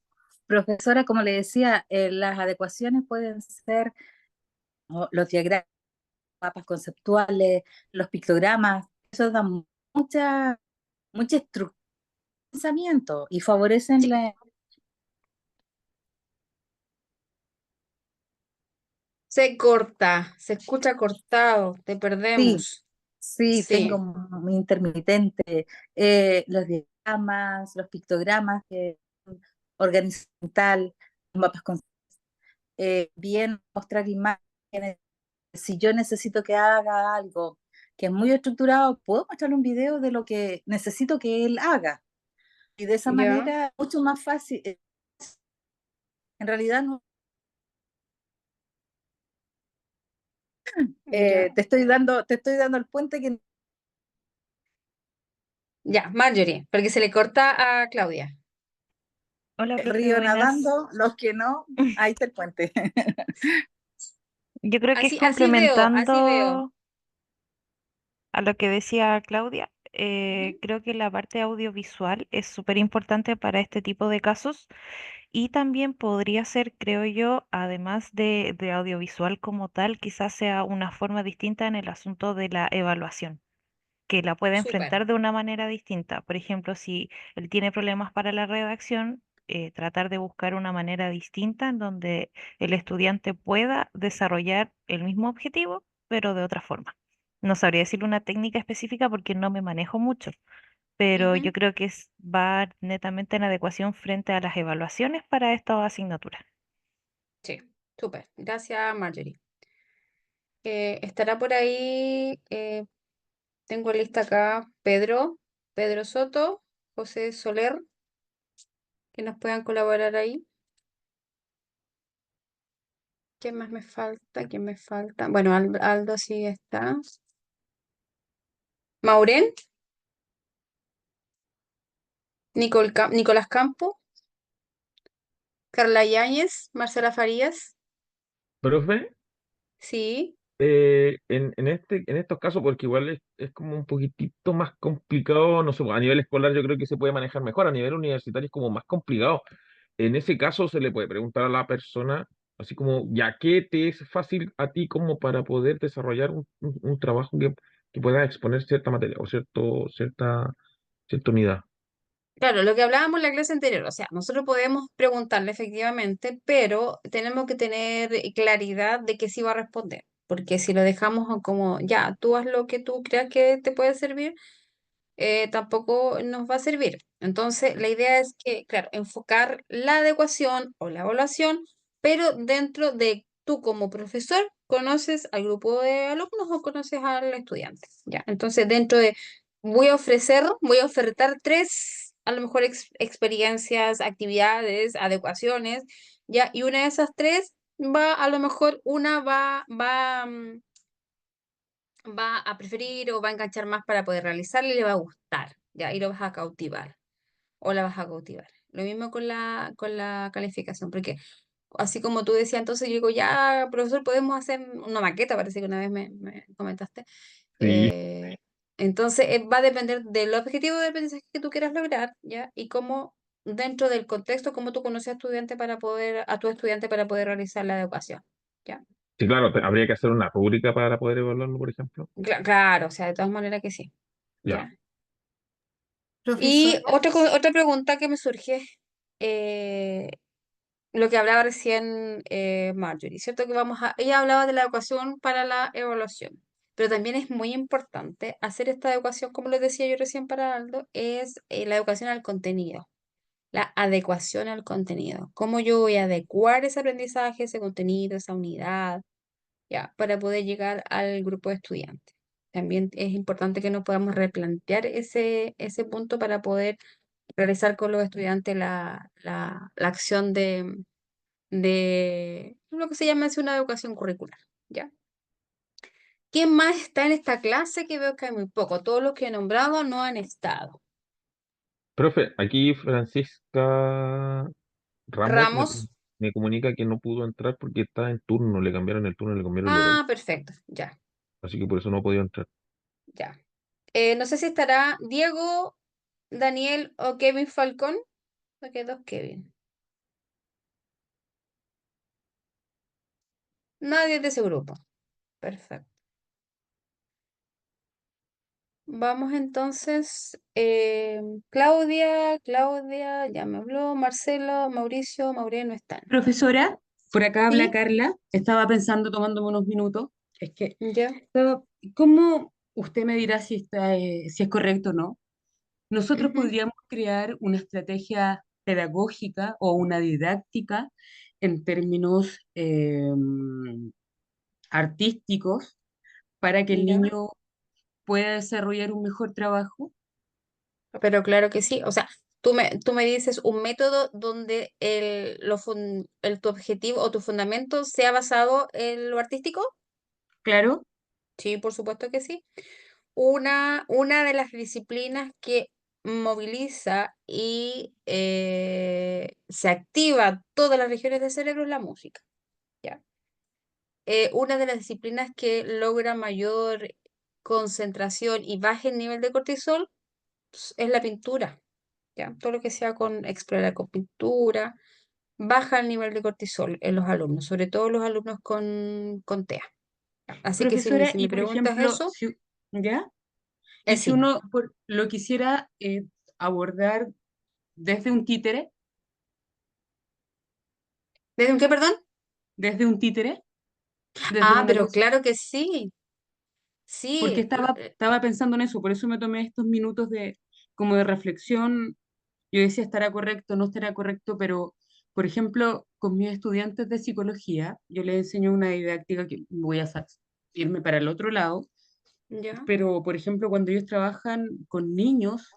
profesora, como le decía, las adecuaciones pueden ser los diagramas, mapas conceptuales, los pictogramas. Eso da mucha estructura de pensamiento y favorecen Sí. Se corta, se escucha cortado, te Sí, perdemos. sí, tengo Sí, muy intermitente. Los diagramas, los pictogramas, organización, mapas bien mostrar imágenes. Si yo necesito que haga algo que es muy estructurado, puedo mostrarle un video de lo que necesito que él haga. Y de esa ya, manera, mucho más fácil. En realidad, no, ya. te estoy dando el puente que Ya, Marjorie, porque se le corta a Claudia. Hola, el profe, río buenas. nadando, los que no, ahí está el puente. Yo creo que es Así veo, así veo. complementando a lo que decía Claudia. Creo que la parte audiovisual es súper importante para este tipo de casos y también podría ser, creo yo, además de audiovisual como tal, quizás sea una forma distinta en el asunto de la evaluación, que la pueda Súper. enfrentar de una manera distinta. Por ejemplo, si él tiene problemas para la redacción, tratar de buscar una manera distinta en donde el estudiante pueda desarrollar el mismo objetivo, pero de otra forma. No sabría decirle una técnica específica porque no me manejo mucho, pero yo Ujú, creo que va netamente en adecuación frente a las evaluaciones para esta asignatura. sí, súper. Gracias, Marjorie. Estará por ahí, tengo lista acá, Pedro Soto, José Soler, que nos puedan colaborar ahí. ¿Quién más me falta? ¿Quién me falta? Bueno, Aldo sí está. Maureen, Nicolás Campo, Carla Yáñez, Marcela Farías, Profe, sí, en estos casos, porque igual es como un poquitito más complicado, no sé, a nivel escolar yo creo que se puede manejar mejor, a nivel universitario es como más complicado. En ese caso se le puede preguntar a la persona, así como, ¿ya qué te es fácil a ti como para poder desarrollar un trabajo que pueda exponer cierta materia o cierta unidad? Claro, lo que hablábamos en la clase anterior, o sea, nosotros podemos preguntarle efectivamente, pero tenemos que tener claridad de que sí va a responder, porque si lo dejamos como, ya, tú haz lo que tú creas que te puede servir, tampoco nos va a servir. Entonces, la idea es que, claro, enfocar la adecuación o la evaluación, pero dentro de tú como profesor, conoces al grupo de alumnos o conoces al estudiante, ¿ya? Entonces, dentro de, voy a ofertar tres, a lo mejor, experiencias, actividades, adecuaciones, ¿ya? Y una de esas tres va, a lo mejor, va a preferir o va a enganchar más para poder realizarla y le va a gustar, ¿ya? Y lo vas a cautivar o la vas a cautivar. Lo mismo con la calificación, porque así como tú decías, entonces yo digo, ya, profesor, podemos hacer una maqueta, parece que una vez me comentaste. Sí, Eh, entonces, va a depender del objetivo de aprendizaje que tú quieras lograr, ¿ya? Y cómo, dentro del contexto, cómo tú conoces a tu estudiante para poder realizar la educación, ¿ya? sí, claro, habría que hacer una rúbrica para poder evaluarlo, por ejemplo. Claro, o sea, de todas maneras que sí, Ya. ¿ya? Y Profesora, otra pregunta que me surge, eh, lo que hablaba recién Marjorie, ¿cierto? Ella hablaba de la educación para la evaluación, pero también es muy importante hacer esta educación, como les decía yo recién para Aldo, es la educación al contenido, la adecuación al contenido. ¿Cómo yo voy a adecuar ese aprendizaje, ese contenido, esa unidad, ya, para poder llegar al grupo de estudiantes? También es importante que nos podamos replantear ese punto para poder realizar con los estudiantes la acción de lo que se llama así una educación curricular, ¿ya? ¿Quién más está en esta clase? Que veo que hay muy poco. Todos los que he nombrado no han estado. Profe, aquí Francisca Ramos Ramos. me comunica que no pudo entrar porque está en turno, le cambiaron el turno, le cambiaron el horario. Ah, perfecto, ya, Así que por eso no ha podido entrar. ya. No sé si estará Diego, Daniel o Kevin Falcón. Porque dos Kevin. Nadie de ese grupo. Perfecto. Vamos entonces. Claudia, ya me habló. Marcelo, Mauricio, Maureen no están. Profesora, por acá habla ¿Sí? Carla. Estaba pensando, tomándome unos minutos. Es que, ¿Ya? ¿cómo usted me dirá si si es correcto o no? Nosotros Ujú. podríamos crear una estrategia pedagógica o una didáctica en términos artísticos para que el ¿Ya? niño pueda desarrollar un mejor trabajo. Pero claro que sí. O sea, tú me dices un método donde tu objetivo o tu fundamento sea basado en lo artístico. Claro, Sí, por supuesto que sí. Una de las disciplinas que moviliza y se activa todas las regiones del cerebro es la música, ¿ya? Una de las disciplinas que logra mayor concentración y baja el nivel de cortisol es la pintura, ¿ya? Todo lo que sea con explorar con pintura baja el nivel de cortisol en los alumnos, sobre todo los alumnos con TEA. Así que si, profesora, si y me por preguntas ejemplo, eso, ¿ya? Y es si sí. uno lo quisiera abordar desde un títere, ¿Desde un qué, perdón? desde un títere, desde Ah, una pero cosa, claro que sí, porque sí. estaba pensando en eso, por eso me tomé estos minutos como de reflexión. Yo decía, ¿estará correcto, no estará correcto? Pero, por ejemplo, con mis estudiantes de psicología, yo les enseño una didáctica que voy a irme para el otro lado, Ya, pero, por ejemplo, cuando ellos trabajan con niños,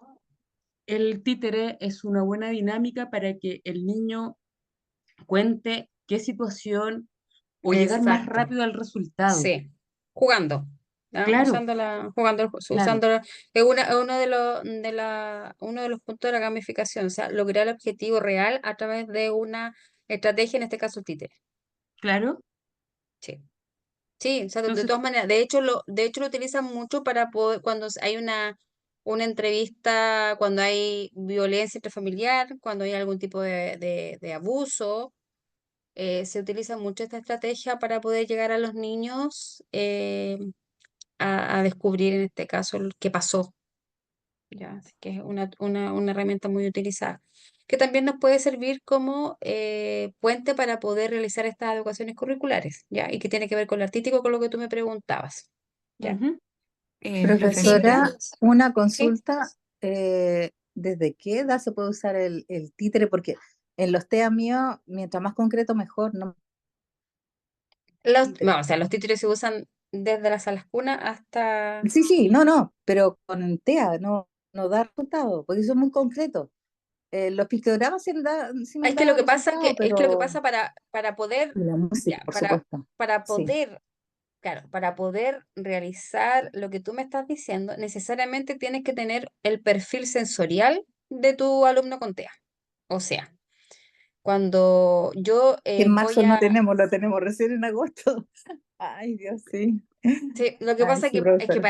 el títere es una buena dinámica para que el niño cuente qué situación o llegar más exacto. rápido al resultado. Sí, jugando, ¿ya? Claro, claro. Es uno de los puntos de la gamificación, o sea, lograr el objetivo real a través de una estrategia, en este caso el títere. Claro. Sí. Sí, o sea, de Entonces, todas maneras, de hecho lo utilizan mucho para poder, cuando hay una entrevista, cuando hay violencia intrafamiliar, cuando hay algún tipo de abuso, se utiliza mucho esta estrategia para poder llegar a los niños a descubrir en este caso qué pasó, ¿ya? Así que es una herramienta muy utilizada, que también nos puede servir como puente para poder realizar estas adecuaciones curriculares, ¿ya? Y que tiene que ver con lo artístico, con lo que tú me preguntabas, ¿ya? Ujú. Profesora, Sí, una ¿sí? consulta, ¿desde qué edad se puede usar el títere? Porque en los TEA míos, mientras más concreto, mejor, ¿no? Títere. No, o sea, los títulos se usan desde las salas cuna hasta... Sí, no, pero con TEA no da resultado, porque eso es muy concreto. Los pictogramas sí me Es han que lo dado que pasa resultado, es que lo que pero pasa para poder, la música, ya, por supuesto. para Sí, poder, claro, para poder realizar lo que tú me estás diciendo, necesariamente tienes que tener el perfil sensorial de tu alumno con TEA. O sea, cuando yo que en voy marzo no a... tenemos, lo tenemos recién en agosto. Ay, Dios, sí. Sí, lo que Ay, pasa sí, es que profesora.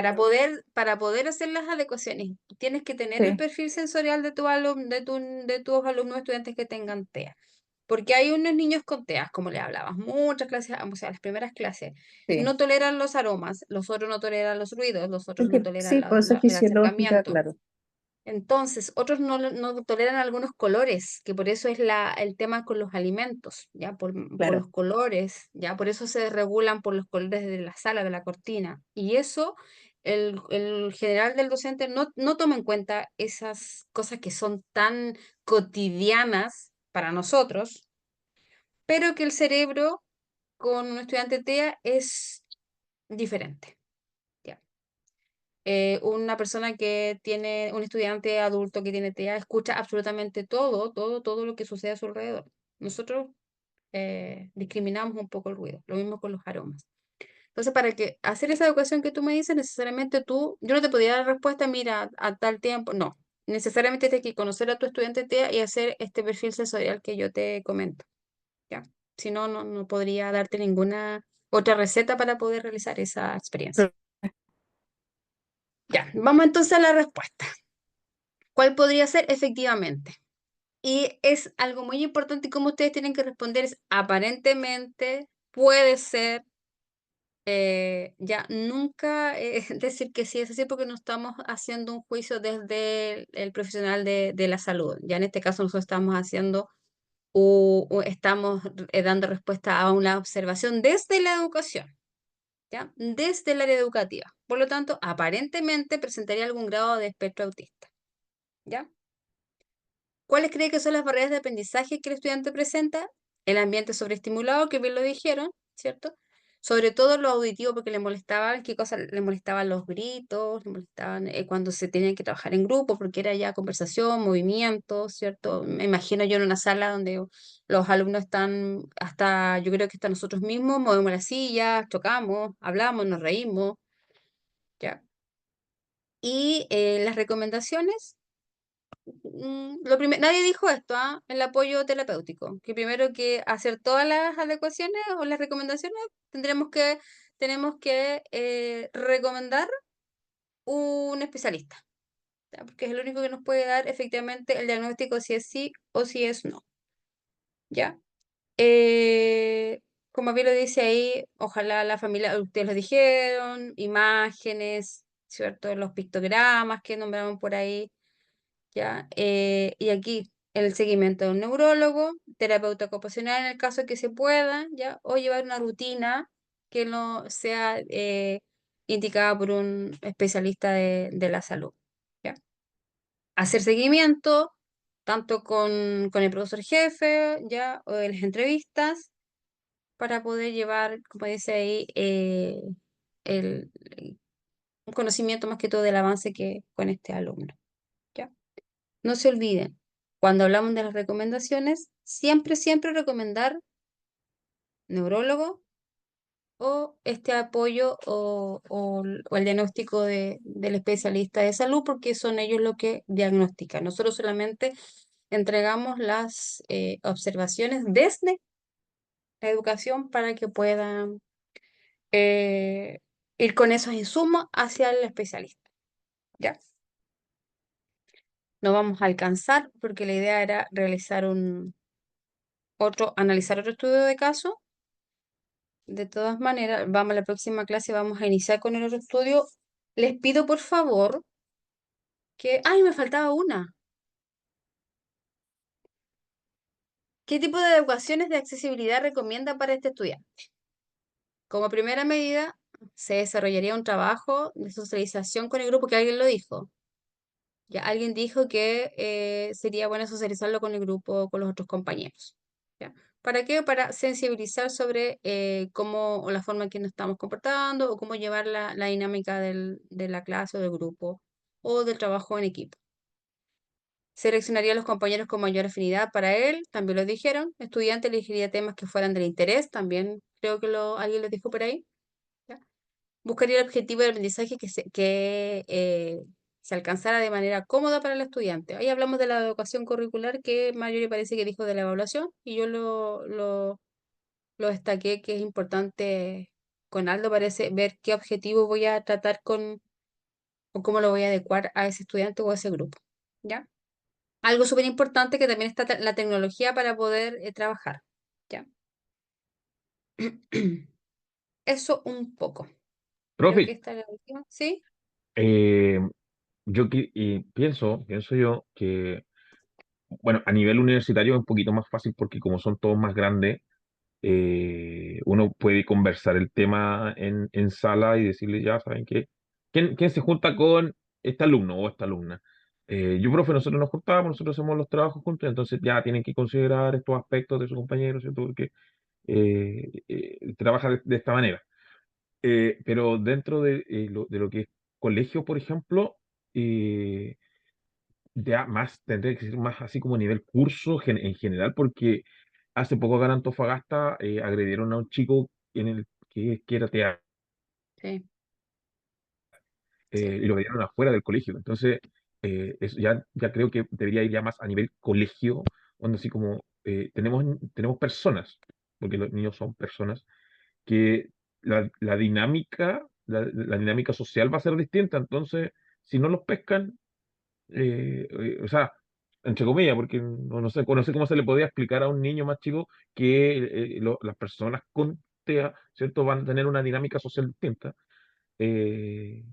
para poder hacer las adecuaciones, tienes que tener el Sí, perfil sensorial de tu de tus alumnos estudiantes que tengan TEA. Porque hay unos niños con TEA, como le hablabas, muchas clases, o sea, las primeras clases, sí. no toleran los aromas, los otros no toleran los ruidos, los otros Es no que toleran sí, pues eso es el fisiológica, acercamiento. claro. Entonces, otros no toleran algunos colores, que por eso es el tema con los alimentos, ¿ya? Por Claro. los colores, ¿ya? Por eso se regulan por los colores de la sala, de la cortina. Y eso, el general del docente no toma en cuenta esas cosas que son tan cotidianas para nosotros, pero que el cerebro con un estudiante TEA es diferente. ¿Ya? Una persona que tiene, un estudiante adulto que tiene TEA, escucha absolutamente todo lo que sucede a su alrededor. Nosotros discriminamos un poco el ruido, lo mismo con los aromas. Entonces, para que hacer esa educación que tú me dices, necesariamente yo no te podía dar respuesta, mira, a tal tiempo, no. Necesariamente tienes que conocer a tu estudiante TEA y hacer este perfil sensorial que yo te comento, ¿ya? Si no, no podría darte ninguna otra receta para poder realizar esa experiencia. Ya, vamos entonces a la respuesta. ¿Cuál podría ser? Efectivamente. Y es algo muy importante y como ustedes tienen que responder es aparentemente, puede ser, ya nunca decir que sí es así porque no estamos haciendo un juicio desde el profesional de la salud. Ya en este caso nosotros estamos haciendo o estamos dando respuesta a una observación desde la educación, ¿ya? Desde el área educativa. Por lo tanto, aparentemente presentaría algún grado de espectro autista, ¿ya? ¿Cuáles cree que son las barreras de aprendizaje que el estudiante presenta? El ambiente sobreestimulado, que bien lo dijeron, ¿cierto? Sobre todo lo auditivo, porque le molestaban, ¿qué cosa? Le molestaban los gritos, le molestaban cuando se tenían que trabajar en grupo, porque era ya conversación, movimiento, ¿cierto? Me imagino yo en una sala donde los alumnos están, hasta yo creo que hasta nosotros mismos, movemos las sillas, tocamos, hablamos, nos reímos, ¿ya? Y las recomendaciones. Nadie dijo esto, ¿ah? El apoyo terapéutico, que primero que hacer todas las adecuaciones o las recomendaciones, tenemos que recomendar un especialista, ¿ya? Porque es el único que nos puede dar efectivamente el diagnóstico si es sí o si es no, ¿ya? Como bien lo dice ahí, ojalá la familia, ustedes lo dijeron, imágenes, ¿cierto? Los pictogramas que nombraron por ahí. ¿Ya? Y aquí el seguimiento de un neurólogo, terapeuta ocupacional en el caso de que se pueda, ¿ya? O llevar una rutina que no sea indicada por un especialista de la salud, ¿ya? Hacer seguimiento tanto con el profesor jefe, ¿ya? O de las entrevistas para poder llevar, como dice ahí, el, un conocimiento más que todo del avance que con este alumno, ¿ya? No se olviden, cuando hablamos de las recomendaciones, siempre recomendar neurólogo o este apoyo o el diagnóstico del especialista de salud, porque son ellos los que diagnostican. Nosotros solamente entregamos las observaciones desde la educación para que puedan eh, ir con esos insumos hacia el especialista. ¿Ya? No vamos a alcanzar porque la idea era realizar analizar otro estudio de caso. De todas maneras, vamos a la próxima clase, vamos a iniciar con el otro estudio. Les pido por favor ¡Ay, me faltaba una! ¿Qué tipo de educaciones de accesibilidad recomienda para este estudiante? Como primera medida, se desarrollaría un trabajo de socialización con el grupo, que alguien lo dijo. Ya alguien dijo que sería bueno socializarlo con el grupo, con los otros compañeros. ¿Ya? ¿Para qué? Para sensibilizar sobre cómo o la forma en que nos estamos comportando o cómo llevar la dinámica de la clase o del grupo o del trabajo en equipo. Seleccionaría a los compañeros con mayor afinidad para él, también lo dijeron. Estudiante elegiría temas que fueran del interés, también creo que alguien lo dijo por ahí. ¿Ya? Buscaría el objetivo del aprendizaje que se alcanzara de manera cómoda para el estudiante. Ahí hablamos de la educación curricular que Mario parece que dijo de la evaluación y yo lo destaqué que es importante con Aldo parece ver qué objetivo voy a tratar o cómo lo voy a adecuar a ese estudiante o a ese grupo. ¿Ya? Algo súper importante que también está la tecnología para poder trabajar. ¿Ya? Eso un poco. Creo que Profe, esta es la última. ¿Sí? eh, pienso yo que, bueno, a nivel universitario es un poquito más fácil porque como son todos más grandes, uno puede conversar el tema en sala y decirle, ya saben qué, ¿quién se junta con este alumno o esta alumna? Yo, profe, nosotros nos juntamos, nosotros hacemos los trabajos juntos, entonces ya tienen que considerar estos aspectos de sus compañeros, ¿cierto? Porque trabaja de esta manera. Pero dentro de lo que es colegio, por ejemplo, eh, ya más tendría que ser más así como a nivel curso en general, porque hace poco acá en Antofagasta agredieron a un chico que era teatro Sí, sí. y lo agredieron afuera del colegio. Entonces, ya creo que debería ir ya más a nivel colegio, donde así como tenemos personas, porque los niños son personas, que la dinámica social va a ser distinta. Entonces, si no los pescan, o sea, entre comillas, porque no sé cómo se le podía explicar a un niño más chico que las personas con TEA, ¿cierto? Van a tener una dinámica social distinta. eh,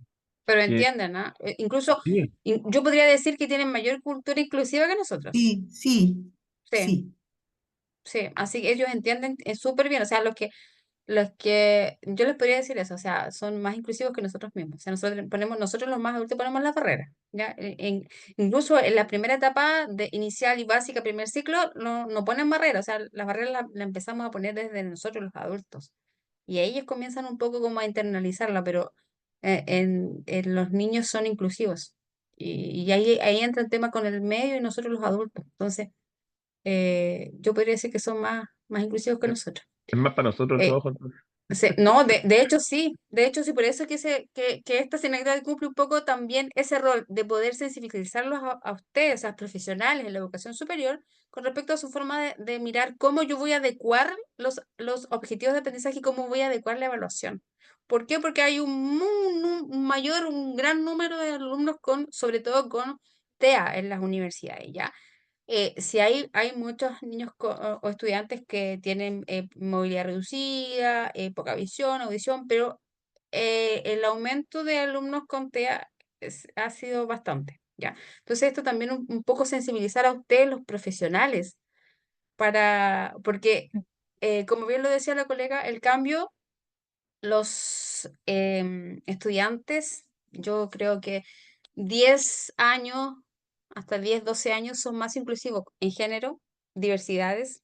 Pero que entiendan, ¿ah? Incluso sí, yo podría decir que tienen mayor cultura inclusiva que nosotros. Sí, sí, Sí, sí. sí. Así que ellos entienden súper bien. O sea, los que yo les podría decir eso, o sea, son más inclusivos que nosotros mismos. O sea, nosotros los más adultos ponemos las barreras. ¿Ya? Incluso en la primera etapa de inicial y básica, primer ciclo, no ponen barreras. O sea, las barreras las empezamos a poner desde nosotros los adultos. Y ellos comienzan un poco como a internalizarla, pero en los niños son inclusivos. Y ahí entra el tema con el medio y nosotros los adultos. Entonces, yo podría decir que son más inclusivos que nosotros. es más para nosotros el Eh, trabajo. Entonces. no, de hecho sí, por eso que esta señalidad cumple un poco también ese rol de poder sensibilizarlos a ustedes, a los profesionales en la educación superior, con respecto a su forma de mirar cómo yo voy a adecuar los objetivos de aprendizaje y cómo voy a adecuar la evaluación. ¿Por qué? Porque hay un gran número de alumnos sobre todo con TEA en las universidades, ¿ya? Si hay muchos niños o estudiantes que tienen movilidad reducida, poca visión, audición, pero el aumento de alumnos con TEA ha sido bastante, ¿ya? Entonces esto también un poco sensibilizar a ustedes, los profesionales, porque como bien lo decía la colega, el cambio, los estudiantes, yo creo que 10 años, hasta 10 12 años son más inclusivos en género, diversidades,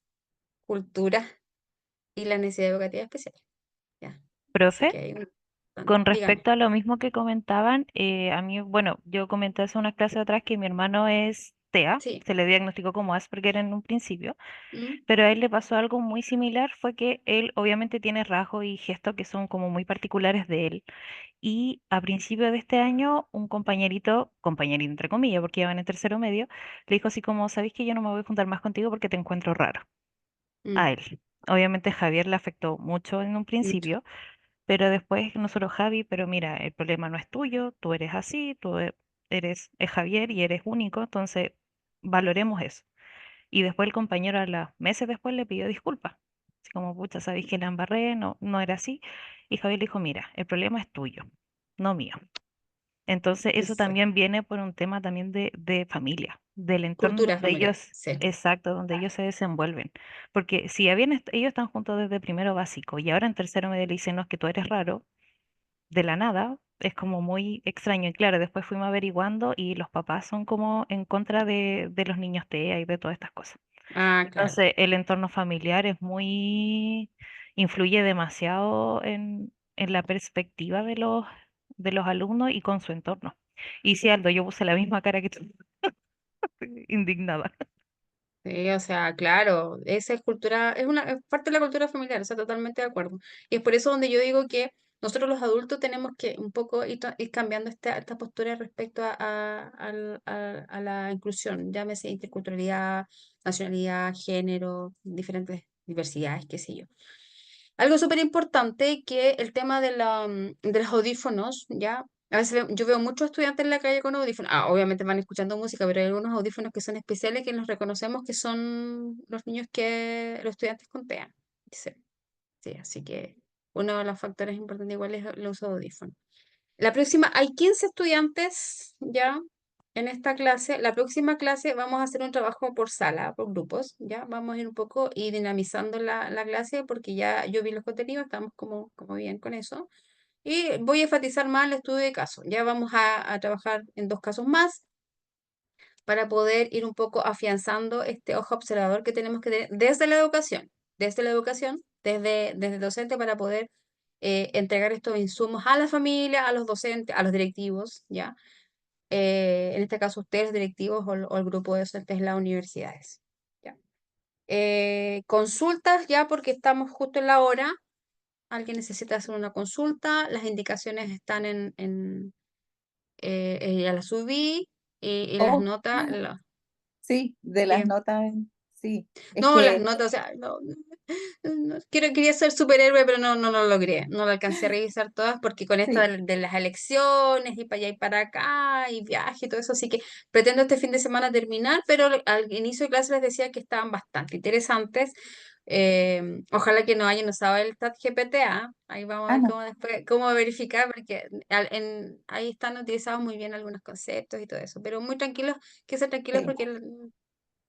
cultura y la necesidad educativa especial. Ya. Así Profe, que hay un con dígame. respecto a lo mismo que comentaban, a mí, bueno, yo comenté hace unas clases atrás que mi hermano es TEA, Sí. se le diagnosticó como Asperger en un principio, ¿Mm? pero a él le pasó algo muy similar, fue que él obviamente tiene rasgos y gestos que son como muy particulares de él. Y a principio de este año, un compañerito entre comillas, porque iban en tercero medio, le dijo así como, ¿sabéis que yo no me voy a juntar más contigo porque te encuentro raro? A Mm, él. Obviamente Javier le afectó mucho en un mucho. principio, pero después nosotros, Javi, pero mira, el problema no es tuyo, tú eres así, eres es Javier y eres único, entonces valoremos eso. Y después el compañero meses después le pidió disculpas. Así como, pucha, sabéis que la embarré, no era así. Y Javier le dijo, mira, el problema es tuyo, no mío. Entonces eso Exacto. también viene por un tema también de familia, del entorno Cultura donde familiar, ellos, sí. exacto, donde ellos se desenvuelven. Porque si ya bien ellos están juntos desde primero básico y ahora en tercero medio le dicen, no, es que tú eres raro, de la nada, es como muy extraño. Y claro, después fuimos averiguando y los papás son como en contra de los niños TEA y de todas estas cosas. Ah, claro. Entonces, el entorno familiar influye demasiado en la perspectiva de los alumnos y con su entorno. Y si Aldo, yo puse la misma cara que tú, indignada. Sí, o sea, claro, esa es cultura, es parte de la cultura familiar, o sea, totalmente de acuerdo. Y es por eso donde yo digo que nosotros los adultos tenemos que un poco ir cambiando esta postura respecto a la inclusión, llámese interculturalidad, nacionalidad, género, diferentes diversidades, qué sé yo. Algo súper importante que el tema de los audífonos, ¿ya? A veces yo veo muchos estudiantes en la calle con audífonos. Ah, obviamente van escuchando música, pero hay algunos audífonos que son especiales que los reconocemos que son los niños los estudiantes con TEA. Sí, sí, así que uno de los factores importantes igual es el uso de audífonos. La próxima, hay 15 estudiantes ya en esta clase. La próxima clase vamos a hacer un trabajo por sala, por grupos, ya. Vamos a ir un poco y dinamizando la clase porque ya yo vi los contenidos, estamos como bien con eso. Y voy a enfatizar más el estudio de caso. Ya vamos a trabajar en 2 casos más para poder ir un poco afianzando este ojo observador que tenemos que tener desde el docente para poder entregar estos insumos a la familia, a los docentes, a los directivos, ¿ya? En este caso ustedes, directivos o el grupo de docentes de las universidades, ¿ya? Consultas ya porque estamos justo en la hora. Alguien necesita hacer una consulta, las indicaciones están ya las subí y las Oh, notas, sí, de las ¿qué? notas, sí. Es No, las que, notas, o sea, quería ser superhéroe, pero no lo logré. No lo alcancé a revisar todas porque con esto sí, de las elecciones y para allá y para acá y viaje y todo eso, así que pretendo este fin de semana terminar, pero al inicio de clase les decía que estaban bastante interesantes. Ojalá que no hayan usado el chat GPT. Ahí vamos a ver no, cómo después, cómo verificar, porque ahí están utilizados muy bien algunos conceptos y todo eso, pero muy tranquilos, que ser tranquilos sí. porque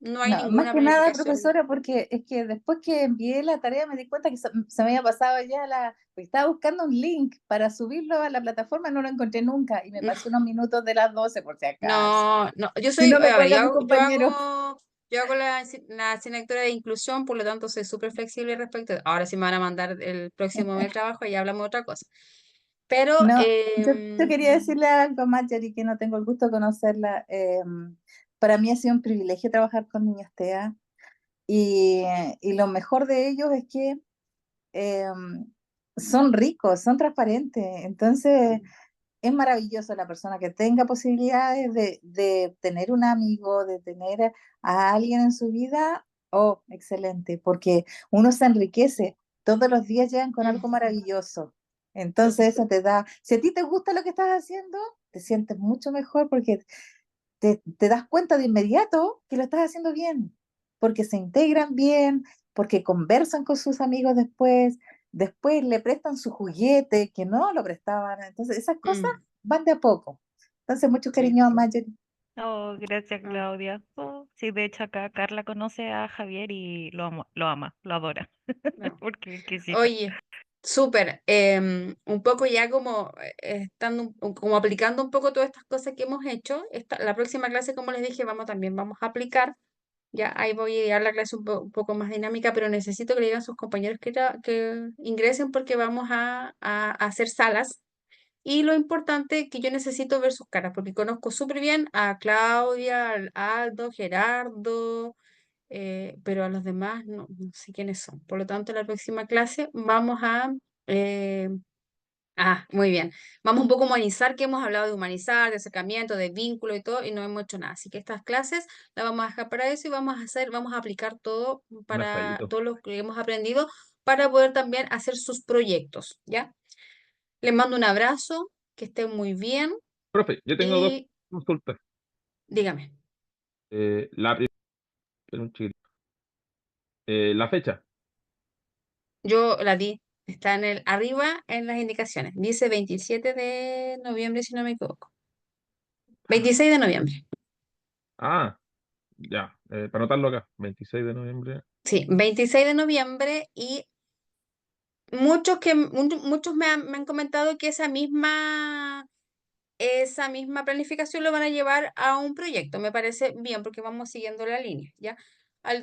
no hay No, más ninguna que nada, planificación. profesora, porque es que después que envié la tarea me di cuenta que se me había pasado ya porque estaba buscando un link para subirlo a la plataforma, no lo encontré nunca y me pasé unos minutos de las 12 por si acaso. No, yo Si soy, no me a ver, cuelga mi compañero. yo hago la asignatura de inclusión, por lo tanto soy súper flexible respecto. Ahora sí me van a mandar el próximo mes de trabajo y hablamos de otra cosa. Pero, No, yo quería decirle algo más, Yari, que no tengo el gusto de conocerla. Para mí ha sido un privilegio trabajar con niños TEA y lo mejor de ellos es que son ricos, son transparentes. Entonces, es maravilloso la persona que tenga posibilidades de tener un amigo, de tener a alguien en su vida. Oh, excelente, porque uno se enriquece. Todos los días llegan con algo mm, maravilloso. Entonces, eso te da, si a ti te gusta lo que estás haciendo, te sientes mucho mejor porque te das cuenta de inmediato que lo estás haciendo bien, porque se integran bien, porque conversan con sus amigos después le prestan su juguete que no lo prestaban. Entonces, esas cosas mm, van de a poco. Entonces, mucho sí. cariño a Marjorie. Oh, gracias, Ah, Claudia. Oh, sí, de hecho acá Carla conoce a Javier y lo ama, lo adora, no. porque es exquisito. Oye, súper. Un poco ya como estando, como aplicando un poco todas estas cosas que hemos hecho. La próxima clase, como les dije, vamos a aplicar. Ya ahí voy a llevar la clase un poco más dinámica, pero necesito que le digan a sus compañeros que ingresen porque vamos a hacer salas. Y lo importante es que yo necesito ver sus caras, porque conozco súper bien a Claudia, al Aldo, Gerardo, pero a los demás no sé quiénes son. Por lo tanto, en la próxima clase vamos eh, muy bien. Vamos un poco a humanizar, que hemos hablado de humanizar, de acercamiento, de vínculo y todo, y no hemos hecho nada. Así que estas clases las vamos a dejar para eso y vamos a aplicar todo Un para asadito. todo lo que hemos aprendido para poder también hacer sus proyectos, ¿ya? Les mando un abrazo, que estén muy bien Profe, yo tengo dos y consultas. dígame, La primera, espera un chiquitito. La fecha. yo la di, está arriba en las indicaciones. Dice 27 de noviembre, si no me equivoco. 26 de noviembre. Ah, ya, para anotarlo acá, 26 de noviembre. Sí, 26 de noviembre y muchos me han comentado que esa misma planificación lo van a llevar a un proyecto. Me parece bien porque vamos siguiendo la línea, ¿ya?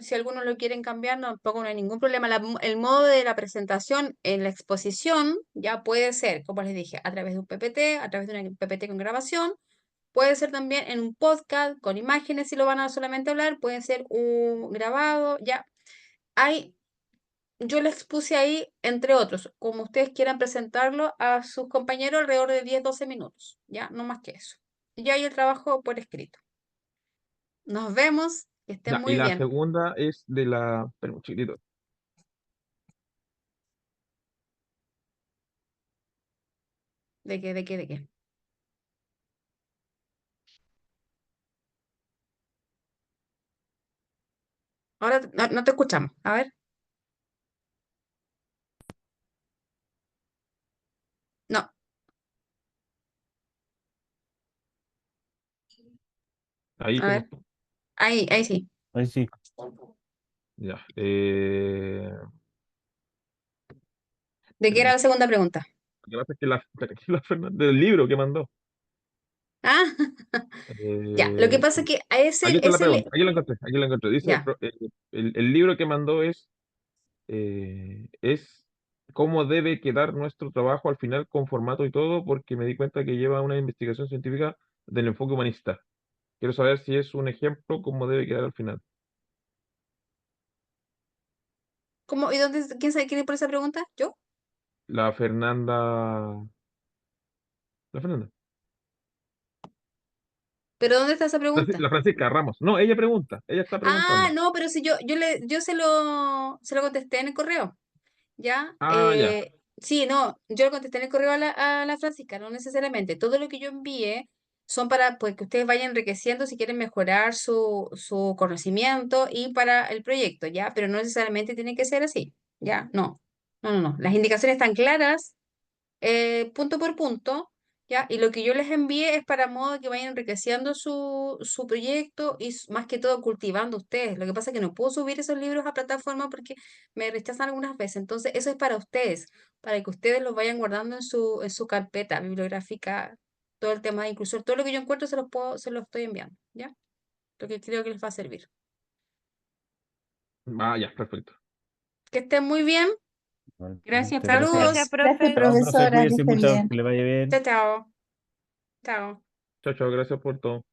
Si algunos lo quieren cambiar, tampoco no hay ningún problema. El modo de la presentación en la exposición ya puede ser, como les dije, a través de un PPT, a través de una PPT con grabación. Puede ser también en un podcast con imágenes si lo van a solamente hablar. Puede ser un grabado, ya. Yo les puse ahí, entre otros, como ustedes quieran presentarlo a sus compañeros, alrededor de 10-12 minutos, ya, no más que eso. Ya hay el trabajo por escrito. Nos vemos, que estén Ya, y muy la bien. segunda es de la. Espera un chiquitito. ¿De qué, de qué, de qué? Ahora no te escuchamos. A ver, no, Ahí a se ver, cortó. ahí sí. Ahí sí. Ya. ¿De qué era la segunda pregunta? Lo que pasa es que la Fernanda, del libro que mandó. Ah, ya, lo que Eh, pasa es que a Aquí ese, está la ese pregunta, aquí la encontré, aquí la encontré. Dice, ya. el libro que mandó es cómo debe quedar nuestro trabajo al final con formato y todo, porque me di cuenta que lleva una investigación científica del enfoque humanista. Quiero saber si es un ejemplo cómo debe quedar al final. ¿Cómo, y dónde, quién sabe quién es por esa pregunta? ¿Yo? La Fernanda, la Fernanda, ¿Pero dónde está esa pregunta? La Francisca Ramos. No, ella pregunta, ella está Ah, preguntando. no, pero si yo se lo contesté en el correo. ¿Ya? Ah, ya. Sí, no, yo le contesté en el correo a la Francisca, no necesariamente. Todo lo que yo envíe son para pues, que ustedes vayan enriqueciendo si quieren mejorar su conocimiento y para el proyecto, ¿ya? Pero no necesariamente tiene que ser así, ¿ya? No, no, no, no. Las indicaciones están claras, punto por punto, ¿ya? Y lo que yo les envié es para modo que vayan enriqueciendo su proyecto y más que todo cultivando ustedes. Lo que pasa es que no puedo subir esos libros a plataforma porque me rechazan algunas veces. Entonces, eso es para ustedes, para que ustedes los vayan guardando en su carpeta bibliográfica, todo el tema de inclusión, todo lo que yo encuentro se los estoy enviando, ¿ya? Lo que creo que les va a servir. Ah, ya, perfecto. Que estén muy bien. Bueno, Gracias, muchas gracias. Saludos. Gracias, Gracias, profe. Chao, profe, profesora, que cuídese esté mucho, bien. que le vaya bien. Chao, chao. Chao. Chao, chao, gracias por todo.